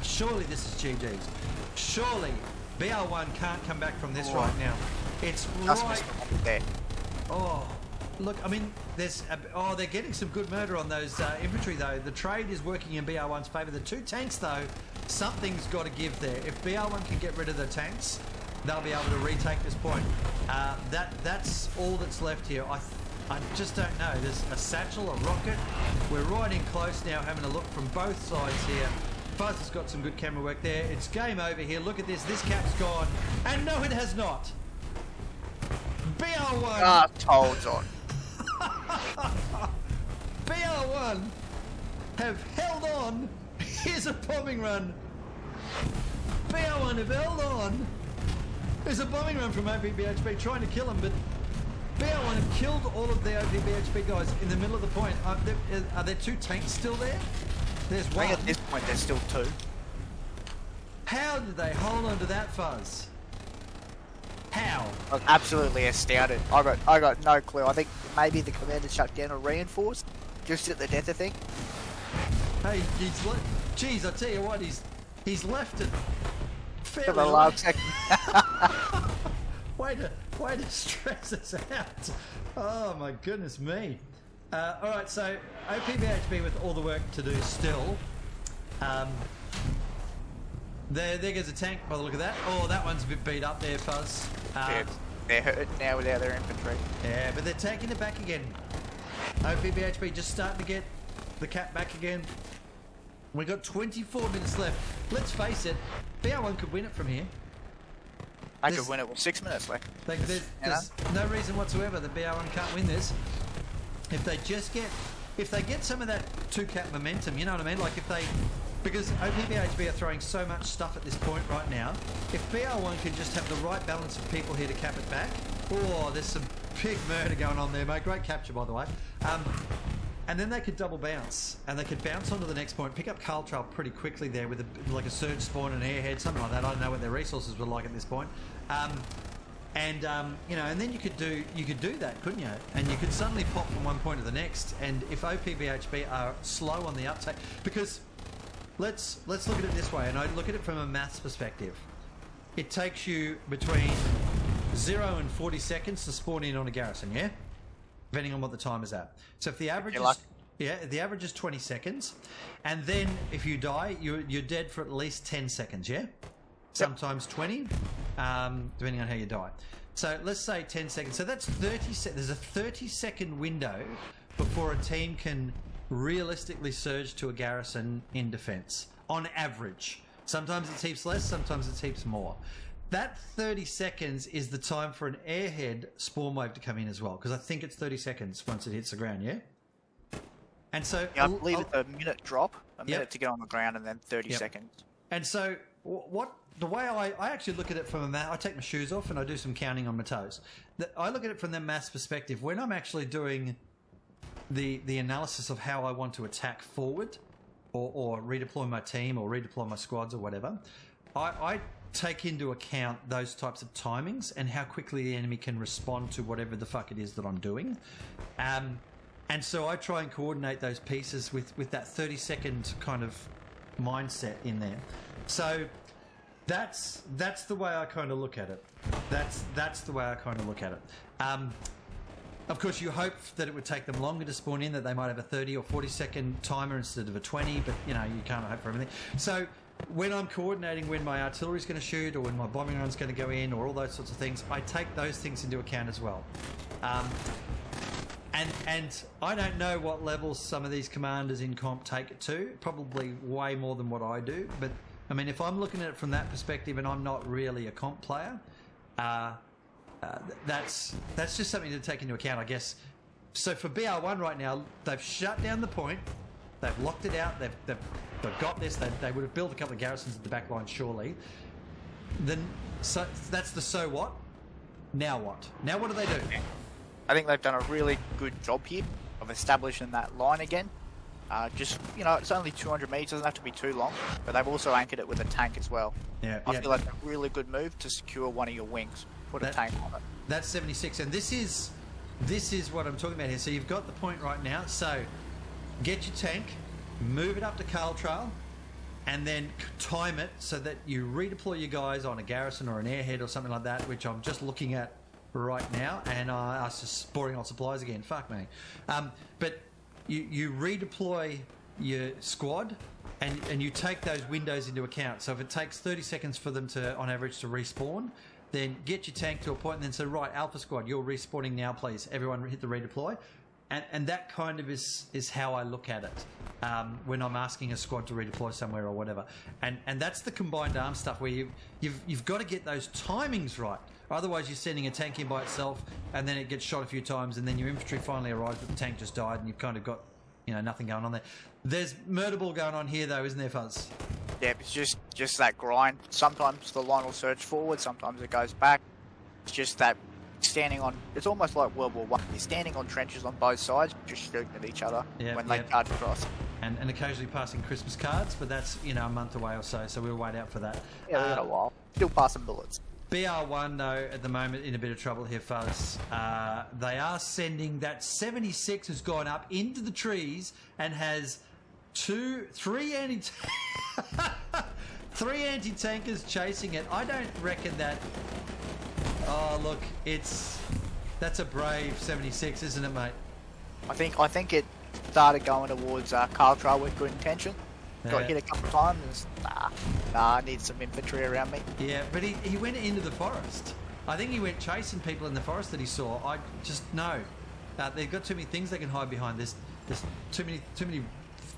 A: Surely this is GG's. Surely BR1 can't come back from this right now. It's right
B: there.
A: Oh, look, I mean, they're getting some good murder on those infantry though. The trade is working in BR1's favour. The two tanks though, something's got to give there. If BR1 can get rid of the tanks, they'll be able to retake this point. That's all that's left here. I just don't know. There's a satchel, a rocket. We're right in close now, having a look from both sides here. Fuzz has got some good camera work there. It's game over here. Look at this. This cap's gone. And no, it has not. BR1.
B: Ah, holds on.
A: BR1 have held on Here's a bombing run. BR1 have held on. There's a bombing run from OPBHB trying to kill him, but BR1 have killed all of the OPBHB guys in the middle of the point. Are there 2 tanks still there? There's one.
B: I think at this point there's still 2.
A: How did they hold on to that, Fuzz? How?
B: I was absolutely astounded. I got no clue. I think maybe the commander shut down or reinforced just at the death of thing.
A: Hey, geez, I tell you what, he's left it fairly
B: For the last second.
A: way to stress us out. Oh my goodness me. All right, so OPBHB with all the work to do still. There goes a tank by the look of that. Oh, that one's a bit beat up there, Fuzz.
B: They're hurt now without their infantry.
A: Yeah, but they're taking it back again. OPBHB just starting to get the cap back again. We've got 24 minutes left. Let's face it, BR1 could win it from here.
B: They could win it with 6 minutes left.
A: There's no reason whatsoever that BR1 can't win this. If they get some of that 2-cap momentum, you know what I mean? Like because OPBHB are throwing so much stuff at this point right now. If BR1 can just have the right balance of people here to cap it back, oh, there's some big murder going on there, mate. Great capture, by the way. And then they could double bounce, and they could bounce onto the next point, pick up Carl Trail pretty quickly there with like a surge spawn and airhead, something like that. I don't know what their resources were like at this point. And then you could do that, couldn't you? And you could suddenly pop from one point to the next. And if OPBHB are slow on the uptake, because let's look at it this way, and I look at it from a maths perspective. It takes you between 0 and 40 seconds to spawn in on a garrison, yeah? Depending on what the time is at. So if the average the average is 20 seconds, and then if you die, you're dead for at least 10 seconds, yeah? Sometimes 20, depending on how you die. So let's say 10 seconds. So that's 30 seconds. There's a 30-second window before a team can realistically surge to a garrison in defense, on average. Sometimes it's heaps less, sometimes it's heaps more. That 30 seconds is the time for an airhead spawn wave to come in as well, because I think it's 30 seconds once it hits the ground, yeah? And so...
B: Yeah, I believe it's a minute drop, a minute to get on the ground, and then 30 seconds.
A: And so, the way I actually look at it from I take my shoes off and I do some counting on my toes. I look at it from the maths perspective. When I'm actually doing the analysis of how I want to attack forward, or redeploy my team, or redeploy my squads, or whatever, I take into account those types of timings and how quickly the enemy can respond to whatever the fuck it is that I'm doing. And so I try and coordinate those pieces with that 30-second kind of mindset in there. So that's the way I kind of look at it. That's the way I kind of look at it. Of course, you hope that it would take them longer to spawn in, that they might have a 30 or 40-second timer instead of a 20, but, you can't hope for everything. So when I'm coordinating when my artillery's going to shoot, or when my bombing run's going to go in, or all those sorts of things, I take those things into account as well. And I don't know what levels some of these commanders in comp take it to, probably way more than what I do, but I mean, if I'm looking at it from that perspective and I'm not really a comp player, that's just something to take into account, I guess. So for BR1 right now, they've shut down the point, they've locked it out, they've got this, they would have built a couple of garrisons at the back line, surely. Then, so that's the so what? Now what? Now what do they do?
B: I think they've done a really good job here of establishing that line again. It's only 200 metres, doesn't have to be too long, but they've also anchored it with a tank as well. I feel like a really good move to secure one of your wings. Put a tank on it.
A: That's 76, and this is what I'm talking about here. So you've got the point right now. So get your tank, move it up to Carl Trail, and then time it so that you redeploy your guys on a garrison or an airhead or something like that, which I'm just looking at right now, and I was just boring on supplies again. Fuck me. But you redeploy your squad, and you take those windows into account. So if it takes 30 seconds for them to, on average, to respawn, then get your tank to a point and then say, right, Alpha Squad, you're respawning now, please. Everyone hit the redeploy. And that kind of is how I look at it when I'm asking a squad to redeploy somewhere or whatever. And that's the combined arms stuff where you've got to get those timings right. Otherwise, you're sending a tank in by itself, and then it gets shot a few times, and then your infantry finally arrives, but the tank just died, and you've kind of got nothing going on there. There's murder ball going on here, though, isn't there, Fuzz?
B: Yeah, it's just that grind. Sometimes the line will surge forward, sometimes it goes back. It's just that standing on. It's almost like World War One. You're standing on trenches on both sides, just shooting at each other when they charge across.
A: And occasionally passing Christmas cards, but that's a month away or so. So we'll wait out for that.
B: Yeah, we got a while. Still passing bullets.
A: BR1 though at the moment in a bit of trouble here, Fuzz. They are sending that 76 has gone up into the trees and has three anti-tankers chasing it. I don't reckon that. Oh look, that's a brave 76, isn't it, mate?
B: I think it started going towards Carltra with good intention. Got hit a couple of times. I need some infantry around me.
A: Yeah, but he went into the forest. I think he went chasing people in the forest that he saw. I just know they've got too many things they can hide behind. There's too many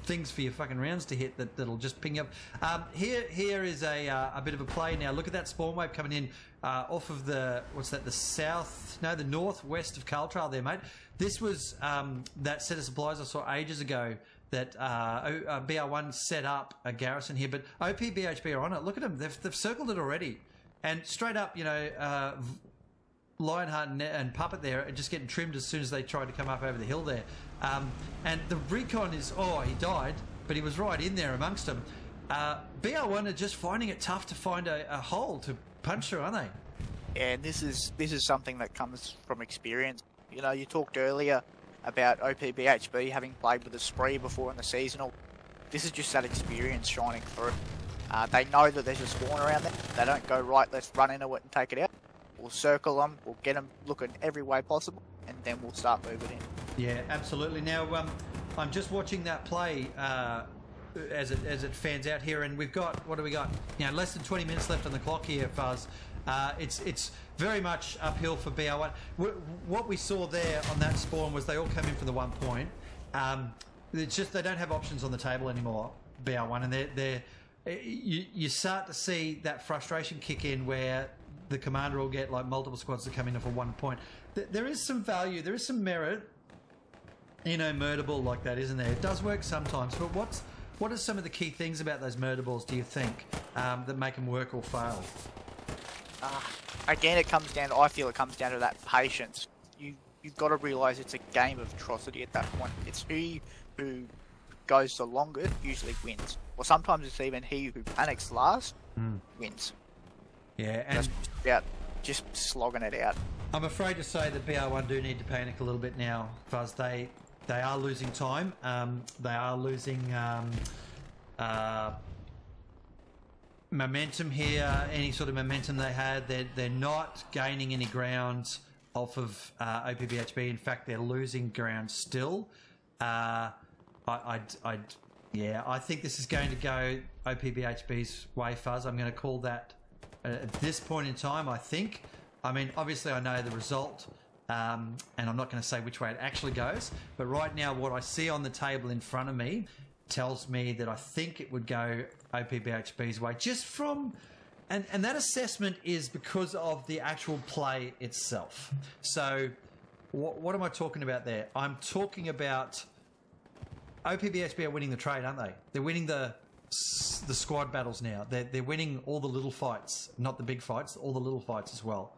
A: things for your fucking rounds to hit that'll just ping you up. Here is a bit of a play now. Look at that spawn wave coming in off of the the northwest of Carltrail there, mate. This was that set of supplies I saw ages ago that BR1 set up a garrison here, but OPBHB are on it. Look at them; they've circled it already, and straight up, Lionheart and Puppet there are just getting trimmed as soon as they tried to come up over the hill there. And the recon is, he died, but he was right in there amongst them. BR1 are just finding it tough to find a hole to punch through, aren't they?
B: Yeah, and this is something that comes from experience. You talked earlier about OPBHB having played with a spree before in the seasonal. This is just that experience shining through. They know that there's a spawn around there. They don't go, right, let's run into it and take it out. We'll circle them, we'll get them looking every way possible, and then we'll start moving in.
A: Yeah, absolutely. Now, I'm just watching that play as it fans out here, and we've got, what do we got? Less than 20 minutes left on the clock here, Fuzz. It's very much uphill for BR1. What we saw there on that spawn was they all came in for the 1 point. It's just they don't have options on the table anymore, BR1, and you start to see that frustration kick in where the commander will get like multiple squads that come in for 1 point. There is some value, there is some merit murder ball like that, isn't there? It does work sometimes, but what are some of the key things about those murder balls, do you think, that make them work or fail?
B: Again, I feel it comes down to that patience. You've got to realise it's a game of atrocity at that point. It's he who goes the longest usually wins. Or sometimes it's even he who panics last wins.
A: Yeah, and
B: just slogging it out.
A: I'm afraid to say that BR1 do need to panic a little bit now, Fuzz. They are losing time. They are losing momentum here. Any sort of momentum they had, they're not gaining any ground off of OPBHB. In fact, they're losing ground still. I think this is going to go OPBHB's way, Fuzz. I'm going to call that at this point in time, I think. I mean, obviously I know the result, and I'm not going to say which way it actually goes, but right now what I see on the table in front of me tells me that I think it would go OPBHB's way, just from, and that assessment is because of the actual play itself. So what am I talking about there? I'm talking about OPBHB are winning the trade, aren't they? They're winning the squad battles now. They're winning all the little fights, not the big fights, all the little fights as well.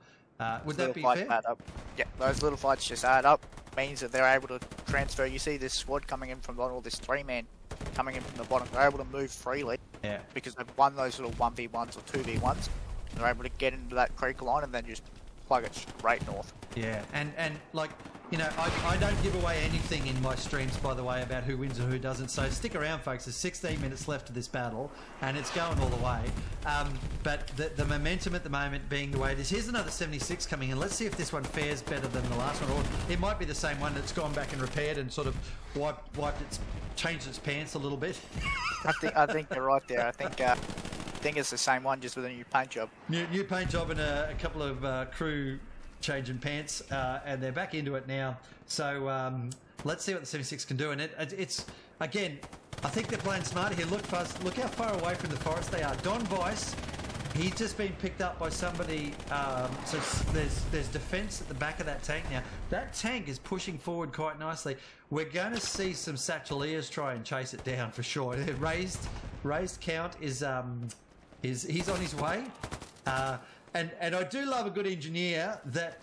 A: Would that be fair?
B: Add up. Yeah, those little fights just add up. Means that they're able to transfer. You see this squad coming in from all this 3-man coming in from the bottom. They're able to move freely.
A: Yeah. Because
B: they've won those little 1v1s or 2v1s. They're able to get into that creek line and then just plug it straight north.
A: Yeah, and like, I don't give away anything in my streams, by the way, about who wins and who doesn't. So stick around, folks. There's 16 minutes left of this battle, and it's going all the way. But the momentum at the moment being the way it is. Here's another 76 coming in. Let's see if this one fares better than the last one, or it might be the same one that's gone back and repaired and sort of changed its pants a little bit.
B: I think you're right there. I think it's the same one, just with a new paint job.
A: New paint job and a couple of crew changing pants, and they're back into it now. So let's see what the 76 can do. And it's again, I think they're playing smart here. Look, Fuzz, look how far away from the forest they are. Don Weiss, He's just been picked up by somebody. So there's defence at the back of that tank now. That tank is pushing forward quite nicely. We're going to see some Satcheliers try and chase it down for sure. Raised count is he's on his way. And I do love a good engineer that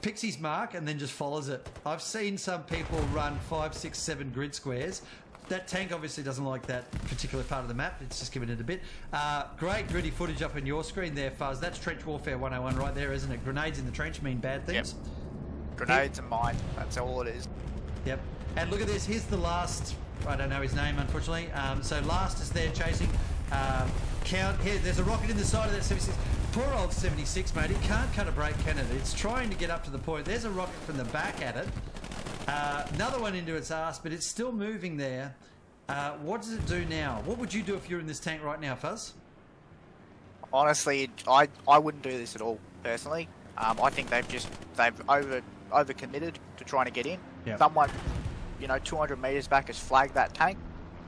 A: picks his mark and then just follows it. I've seen some people run 5, 6, 7 grid squares. That tank obviously doesn't like that particular part of the map. It's just giving it a bit. Great gritty footage up on your screen there, Fuzz. That's Trench Warfare 101 right there, isn't it? Grenades in the trench mean bad things.
B: Yep. Grenades and mine. That's all it is.
A: Yep. And look at this. Here's the last. I don't know his name, unfortunately. So last is there chasing. Count. Here, there's a rocket in the side of that 76. Poor old 76, mate. He can't cut a break, can it? It's trying to get up to the point. There's a rocket from the back at it. Another one into its ass, but it's still moving there. What does it do now? What would you do if you're in this tank right now, Fuzz?
B: Honestly, I wouldn't do this at all, personally. I think they've overcommitted to trying to get in.
A: Yep.
B: Someone, 200 meters back has flagged that tank,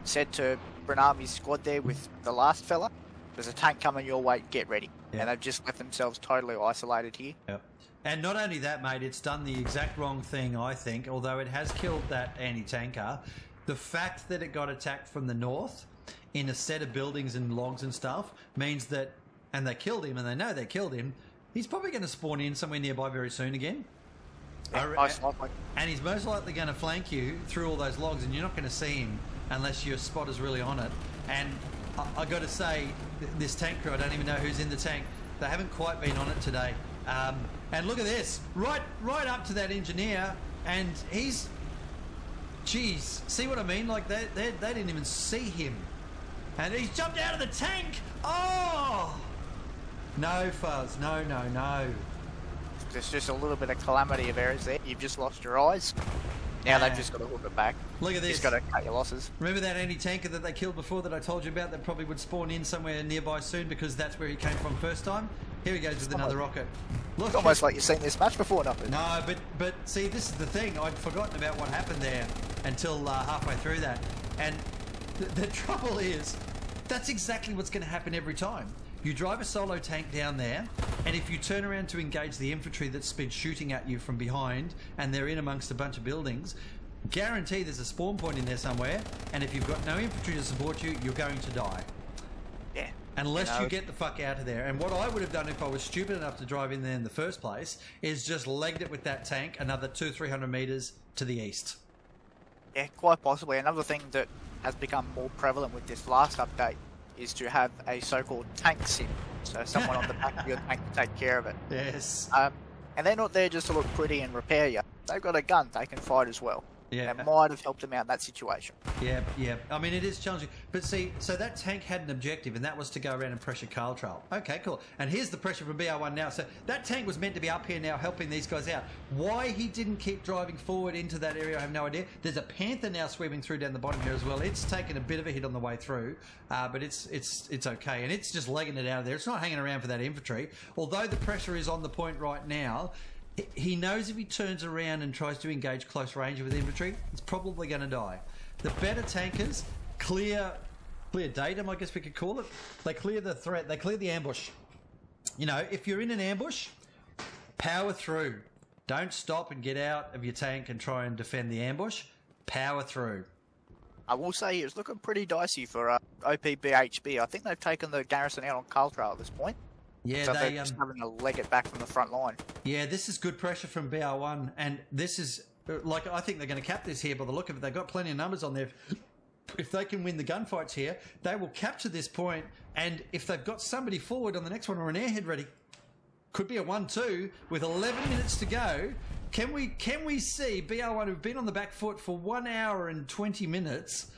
B: said to Brenami's squad there with the last fella, there's a tank coming your way, get ready.
A: Yep.
B: And they've just left themselves totally isolated here.
A: Yep. And not only that, mate, it's done the exact wrong thing, I think, although it has killed that anti-tanker. The fact that it got attacked from the north in a set of buildings and logs and stuff means that, and they killed him, and they know they killed him, he's probably going to spawn in somewhere nearby very soon again.
B: Yeah, most likely.
A: And he's most likely going to flank you through all those logs, and you're not going to see him unless your spot is really on it. And I got to say, this tank crew, I don't even know who's in the tank. They haven't quite been on it today. And look at this, right up to that engineer, and he's, geez, see what I mean? Like they didn't even see him, and he's jumped out of the tank. Oh no, Fuzz, no.
B: There's just a little bit of calamity of errors there. You've just lost your eyes. Now they've just got to hook it back.
A: Look at this.
B: Just got to cut your losses.
A: Remember that anti-tanker that they killed before that I told you about that probably would spawn in somewhere nearby soon because that's where he came from first time? Here he goes with another rocket. Look,
B: it's almost like you've seen this match before, nothing.
A: No, but see, this is the thing. I'd forgotten about what happened there until halfway through that. And the trouble is, that's exactly what's going to happen every time. You drive a solo tank down there, and if you turn around to engage the infantry that's been shooting at you from behind, and they're in amongst a bunch of buildings, guarantee there's a spawn point in there somewhere, and if you've got no infantry to support you, you're going to die.
B: Yeah.
A: Unless you get the fuck out of there. And what I would have done if I was stupid enough to drive in there in the first place is just legged it with that tank another 200-300 meters to the east.
B: Yeah, quite possibly. Another thing that has become more prevalent with this last update is to have a so-called tank sim. So someone on the back of your tank to take care of it.
A: Yes.
B: And they're not there just to look pretty and repair you. They've got a gun. They can fight as well.
A: Yeah.
B: That might have helped them out in that situation.
A: Yeah. I mean, it is challenging. But see, so that tank had an objective, and that was to go around and pressure Carl Trail. Okay, cool. And here's the pressure from BR1 now. So that tank was meant to be up here now helping these guys out. Why he didn't keep driving forward into that area, I have no idea. There's a Panther now sweeping through down the bottom here as well. It's taken a bit of a hit on the way through, but it's okay. And it's just legging it out of there. It's not hanging around for that infantry. Although the pressure is on the point right now, he knows if he turns around and tries to engage close range with infantry, it's probably going to die. The better tankers clear datum, I guess we could call it. They clear the threat. They clear the ambush. If you're in an ambush, power through. Don't stop and get out of your tank and try and defend the ambush. Power through.
B: I will say it's looking pretty dicey for OPBHB. I think they've taken the garrison out on Carl Trail at this point.
A: Yeah,
B: so they're just having to leg it back from the front line.
A: Yeah, this is good pressure from BR1, and this is, I think they're going to cap this here by the look of it. They've got plenty of numbers on there. If they can win the gunfights here, they will capture this point, and if they've got somebody forward on the next one or an airhead ready, could be a 1-2 with 11 minutes to go. Can we see BR1, who've been on the back foot for 1 hour and 20 minutes,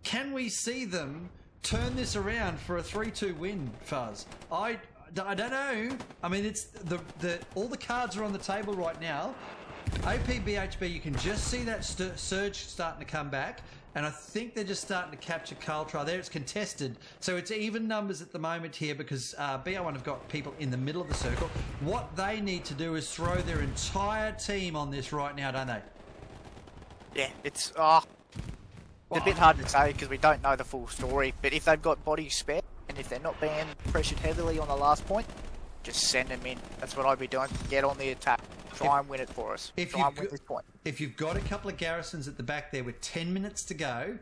A: can we see them turn this around for a 3-2 win, Fuzz? I don't know. I mean, it's all the cards are on the table right now. OPBHB, you can just see that surge starting to come back, and I think they're just starting to capture Carl Trail. There, it's contested, so it's even numbers at the moment here because BR1 have got people in the middle of the circle. What they need to do is throw their entire team on this right now, don't they?
B: Yeah, it's a bit hard to say because we don't know the full story. But if they've got bodies spare, and if they're not being pressured heavily on the last point, just send them in. That's what I'd be doing. Get on the attack. Try and win it for us. Try and win this point.
A: If you've got a couple of garrisons at the back there with 10 minutes to go,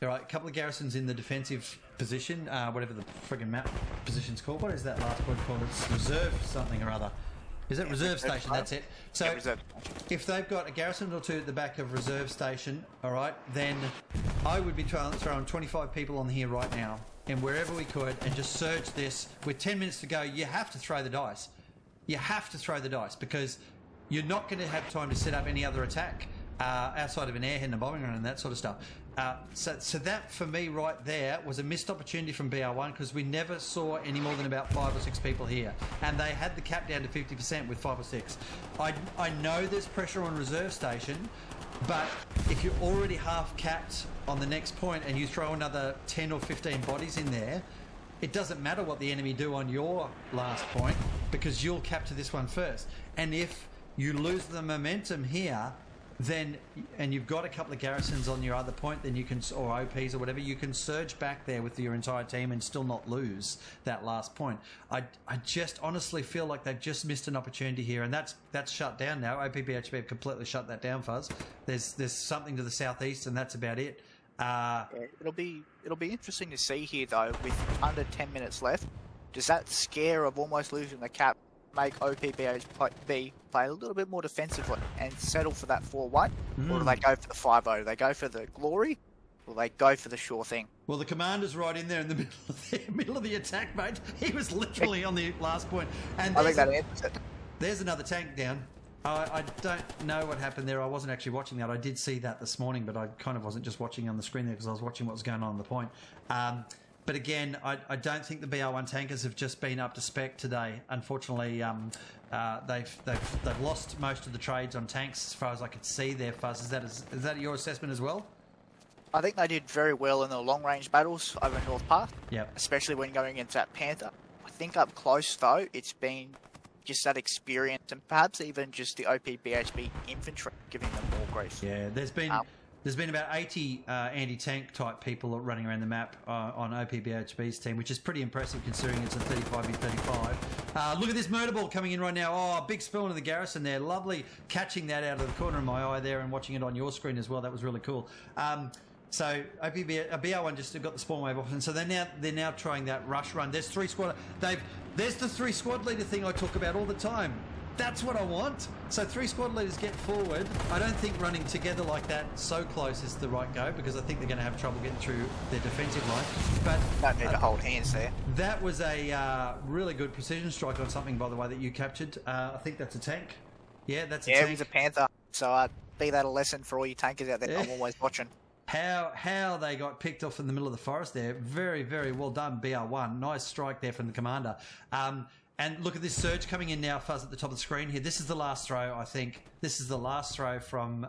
A: all right, a couple of garrisons in the defensive position, whatever the friggin' map position's called. What is that last point called? It's reserve something or other. Is it reserve station? That's it. So if they've got a garrison or two at the back of reserve station, all right, then I would be throwing 25 people on here right now, and wherever we could, and just surge this. With 10 minutes to go, you have to throw the dice. You have to throw the dice because you're not going to have time to set up any other attack outside of an airhead and a bombing run and that sort of stuff. So that for me right there was a missed opportunity from BR1 because we never saw any more than about 5 or 6 people here, and they had the cap down to 50% with 5 or 6. I know there's pressure on reserve station, but if you're already half capped on the next point and you throw another 10 or 15 bodies in there, it doesn't matter what the enemy do on your last point because you'll capture this one first. And if you lose the momentum here, then, and you've got a couple of garrisons on your other point, then you can, or OPs or whatever, you can surge back there with your entire team and still not lose that last point. I just honestly feel like they've just missed an opportunity here, and that's shut down now. OPBHB have completely shut that down, Fuzz. There's something to the southeast, and that's about it.
B: Yeah, it'll be interesting to see here though, with under 10 minutes left. Does that scare of almost losing the cap make OPBHB play a little bit more defensively and settle for that 4-1? Or do they go for the 5-0? Do they go for the glory? Or do they go for the sure thing?
A: Well, the commander's right in there in the middle of the attack, mate. He was literally on the last point. And
B: I think that answers it.
A: There's another tank down. I don't know what happened there. I wasn't actually watching that. I did see that this morning, but I kind of wasn't just watching on the screen there because I was watching what was going on the point. But again, I don't think the BR1 tankers have just been up to spec today. Unfortunately, they've lost most of the trades on tanks as far as I could see there, Fuzz. Is that your assessment as well?
B: I think they did very well in the long-range battles over North Path.
A: Yep.
B: Especially when going against that Panther. I think up close, though, it's been just that experience and perhaps even just the OPBHB infantry giving them more grief.
A: Yeah, there's been about 80 anti-tank type people running around the map on OPBHB's team, which is pretty impressive considering it's a 35v35. Look at this murder ball coming in right now. Oh, big spill into the garrison there. Lovely catching that out of the corner of my eye there and watching it on your screen as well. That was really cool. So BR1 just got the spawn wave off, and so they're now trying that rush run. There's 3 squad. There's the 3 squad leader thing I talk about all the time. That's what I want. So 3 squad leaders get forward. I don't think running together like that so close is the right go because I think they're going to have trouble getting through their defensive line. But
B: don't need to hold hands there.
A: That was a really good precision strike on something, by the way, that you captured. I think that's a tank. Yeah, that's a tank.
B: Yeah, it was a Panther. So be that a lesson for all you tankers out there. Yeah. I'm always watching.
A: How they got picked off in the middle of the forest there. Very, very well done, BR1. Nice strike there from the commander. And look at this surge coming in now, Fuzz, at the top of the screen here. This is the last throw, I think. This is the last throw from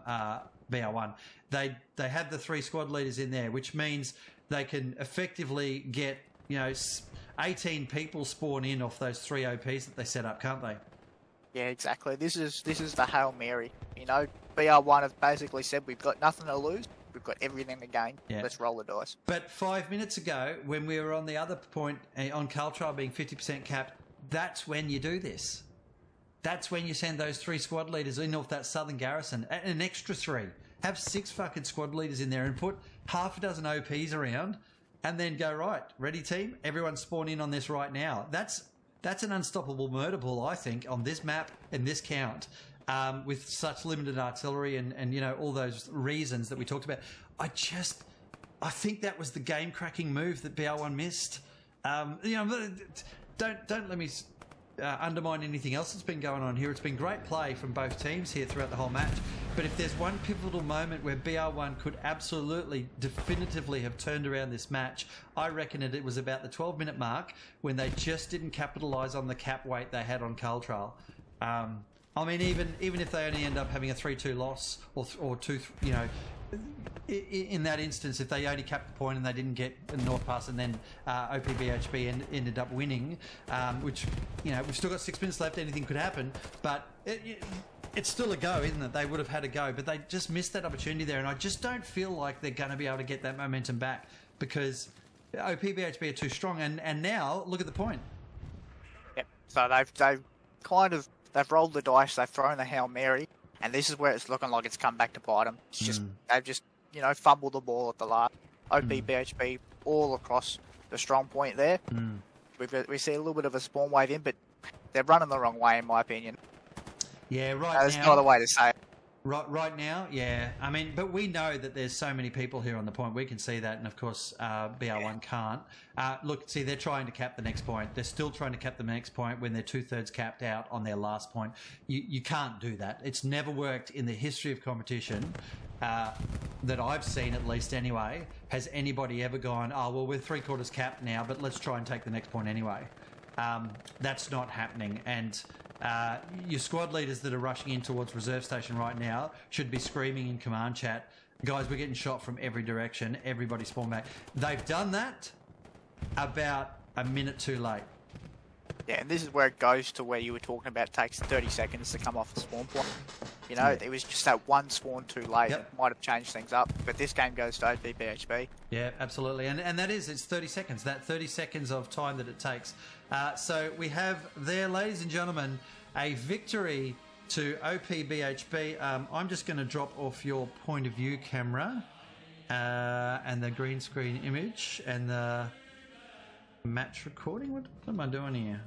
A: BR1. They had the 3 squad leaders in there, which means they can effectively get 18 people spawn in off those 3 OPs that they set up, can't they?
B: Yeah, exactly. This is the Hail Mary. BR1 have basically said we've got nothing to lose. We've got everything to gain. Yeah. Let's roll the dice.
A: But 5 minutes ago, when we were on the other point, on Caltrial being 50% capped, that's when you do this. That's when you send those 3 squad leaders in off that southern garrison. An extra 3. Have 6 fucking squad leaders in there and put half a dozen OPs around and then go, right, ready team? Everyone spawn in on this right now. That's an unstoppable murder ball, I think, on this map and this count. With such limited artillery and all those reasons that we talked about. I think that was the game-cracking move that BR1 missed. Don't let me undermine anything else that's been going on here. It's been great play from both teams here throughout the whole match. But if there's one pivotal moment where BR1 could absolutely, definitively have turned around this match, I reckon it was about the 12-minute mark when they just didn't capitalise on the cap weight they had on Caltrial. I mean, even if they only end up having a 3-2 loss or 2, in that instance, if they only capped the point and they didn't get North Pass and then OPBHB ended up winning, which, we've still got 6 minutes left, anything could happen, but it's still a go, isn't it? They would have had a go, but they just missed that opportunity there, and I just don't feel like they're going to be able to get that momentum back because OPBHB are too strong, and now look at the point.
B: Yep. So they've rolled the dice, they've thrown the Hail Mary, and this is where it's looking like it's come back to bite them. It's just they've just fumbled the ball at the last. OPBHB all across the strong point there. We see a little bit of a spawn wave in, but they're running the wrong way in my opinion.
A: Yeah, right now.
B: There's no other way to say it.
A: Right now, yeah. I mean, but we know that there's so many people here on the point. We can see that, and of course, BR1 can't. Look, see, they're trying to cap the next point. They're still trying to cap the next point when they're 2/3 capped out on their last point. You can't do that. It's never worked in the history of competition that I've seen, at least anyway. Has anybody ever gone, oh, well, we're 3/4 capped now, but let's try and take the next point anyway? That's not happening, and your squad leaders that are rushing in towards reserve station right now should be screaming in command chat, guys, we're getting shot from every direction, everybody spawn back. They've done that about a minute too late.
B: Yeah, and this is where it goes to where you were talking about it takes 30 seconds to come off the spawn point. It was just that one spawn too late.
A: Yep.
B: It might have changed things up, but this game goes to OPBHB.
A: Yeah, absolutely. And it's 30 seconds, that 30 seconds of time that it takes. So we have there, ladies and gentlemen, a victory to OPBHB. I'm just going to drop off your point of view camera and the green screen image and the match recording. What am I doing here?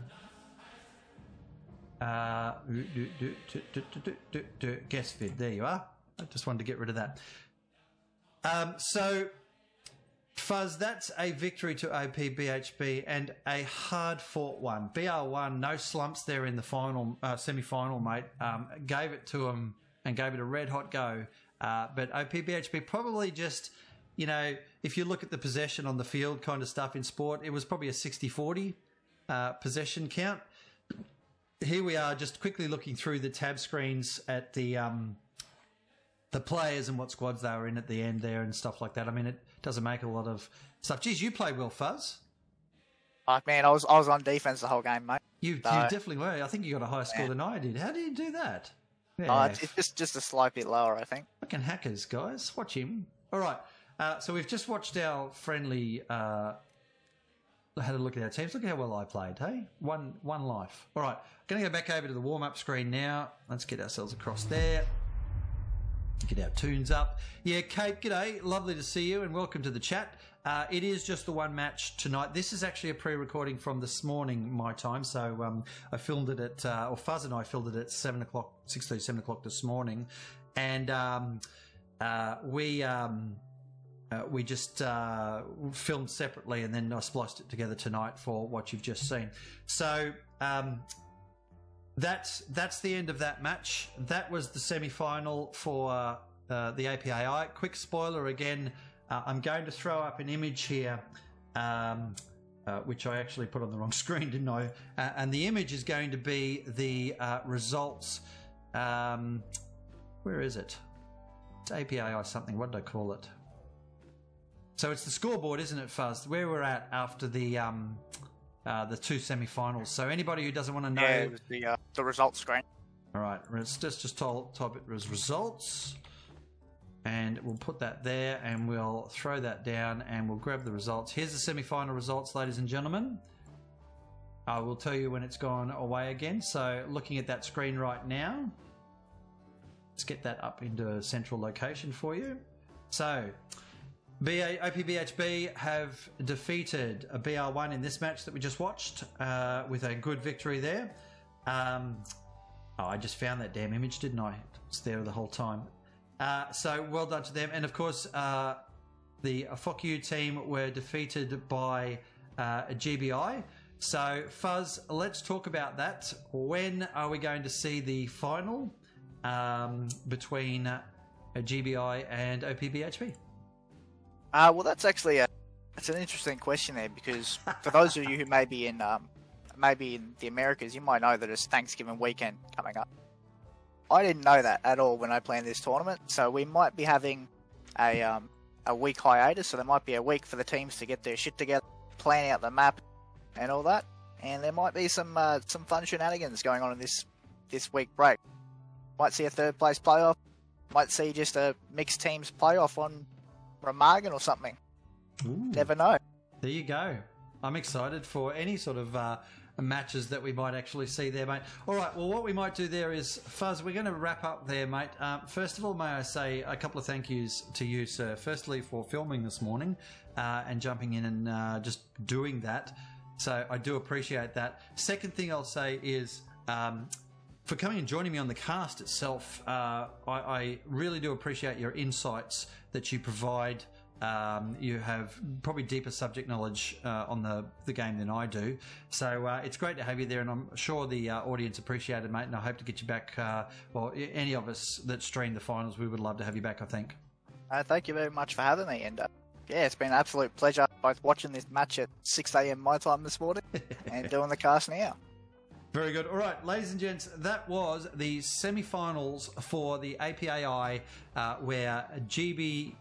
A: Guest vid, there you are. I just wanted to get rid of that. So Fuzz, that's a victory to OPBHB and a hard-fought one. BR1, no slumps there in the final, semi-final, mate. Gave it to them and gave it a red-hot go. But OPBHB probably just, if you look at the possession on the field kind of stuff in sport, it was probably a 60-40 possession count. Here we are just quickly looking through the tab screens at the players and what squads they were in at the end there and stuff like that. I mean, it doesn't make a lot of stuff. Geez, you played well, Fuzz.
B: Man, I was on defense the whole game, mate.
A: You definitely were. I think you got a higher score than I did. How did you do that?
B: Yeah. It's just a slight bit lower, I think.
A: Fucking hackers, guys. Watch him. All right. So we've just watched our friendly... had a look at our teams. Look at how well I played, hey? One life. All right. Going to go back over to the warm-up screen now. Let's get ourselves across there. Get our tunes up. Yeah, Kate, g'day. Lovely to see you and welcome to the chat. It is just the one match tonight. This is actually a pre-recording from this morning, my time. So I filmed it at, or Fuzz and I filmed it at 7 o'clock, 6:30, 7 o'clock this morning. And we just filmed separately and then I spliced it together tonight for what you've just seen. So that's the end of that match. That was the semi-final for the APAI. Quick spoiler again, I'm going to throw up an image here, which I actually put on the wrong screen, didn't I? And the image is going to be the results. Where is it? It's APAI something. What did I call it? So it's the scoreboard, isn't it, Fuzz? Where we're at after the two semi-finals. So anybody who doesn't want to know...
B: Yeah, it was the results screen.
A: All right, let's just type it as results. And we'll put that there and we'll throw that down and we'll grab the results. Here's the semi-final results, ladies and gentlemen. I will tell you when it's gone away again. So looking at that screen right now, let's get that up into a central location for you. So... OPBHB have defeated a BR1 in this match that we just watched with a good victory there. I just found that damn image, didn't I? It's there the whole time. So well done to them. And of course, the Fuck You team were defeated by a GBI. So Fuzz, let's talk about that. When are we going to see the final between a GBI and OPBHB?
B: Well, that's actually it's an interesting question there because for those of you who may be in the Americas, you might know that it's Thanksgiving weekend coming up. I didn't know that at all when I planned this tournament, so we might be having a week hiatus. So there might be a week for the teams to get their shit together, plan out the map, and all that. And there might be some fun shenanigans going on in this week break. Might see a third place playoff. Might see just a mixed teams playoff on Remagen or something.
A: Ooh.
B: Never know.
A: There you go. I'm excited for any sort of matches that we might actually see there, mate. All right, well, what we might do there is, Fuzz, we're going to wrap up there, mate. First of all, may I say a couple of thank yous to you, sir. Firstly, for filming this morning and jumping in and just doing that. So I do appreciate that. Second thing I'll say is for coming and joining me on the cast itself. I really do appreciate your insights that you provide. You have probably deeper subject knowledge on the game than I do. So it's great to have you there, and I'm sure the audience appreciate it, mate, and I hope to get you back. Well, any of us that stream the finals, we would love to have you back, I think.
B: Thank you very much for having me, and yeah, it's been an absolute pleasure both watching this match at 6 a.m. my time this morning and doing the cast now.
A: Very good. All right, ladies and gents, that was the semi-finals for the APAI, where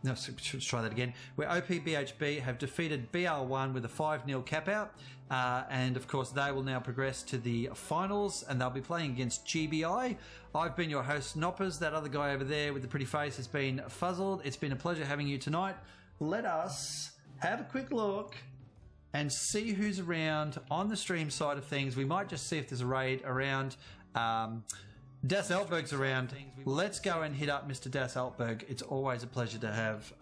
A: let's try that again, where OPBHB have defeated BR1 with a 5-0 cap-out, and of course they will now progress to the finals, and they'll be playing against GBI. I've been your host, Noppers. That other guy over there with the pretty face has been Fuzzled. It's been a pleasure having you tonight. Let us have a quick look and see who's around on the stream side of things. We might just see if there's a raid around. Das Altberg's around. Let's go and hit up Mr. Das Altberg. It's always a pleasure to have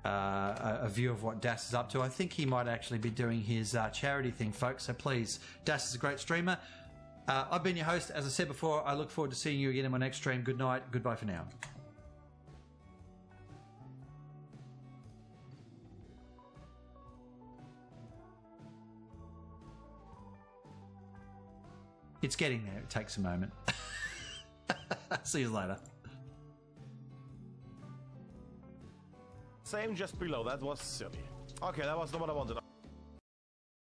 A: a view of what Das is up to. I think he might actually be doing his charity thing, folks. So please, Das is a great streamer. I've been your host. As I said before, I look forward to seeing you again in my next stream. Good night. Goodbye for now. It's getting there. It takes a moment. See you later.
C: Same just below. That was silly. Okay, that was not what I wanted.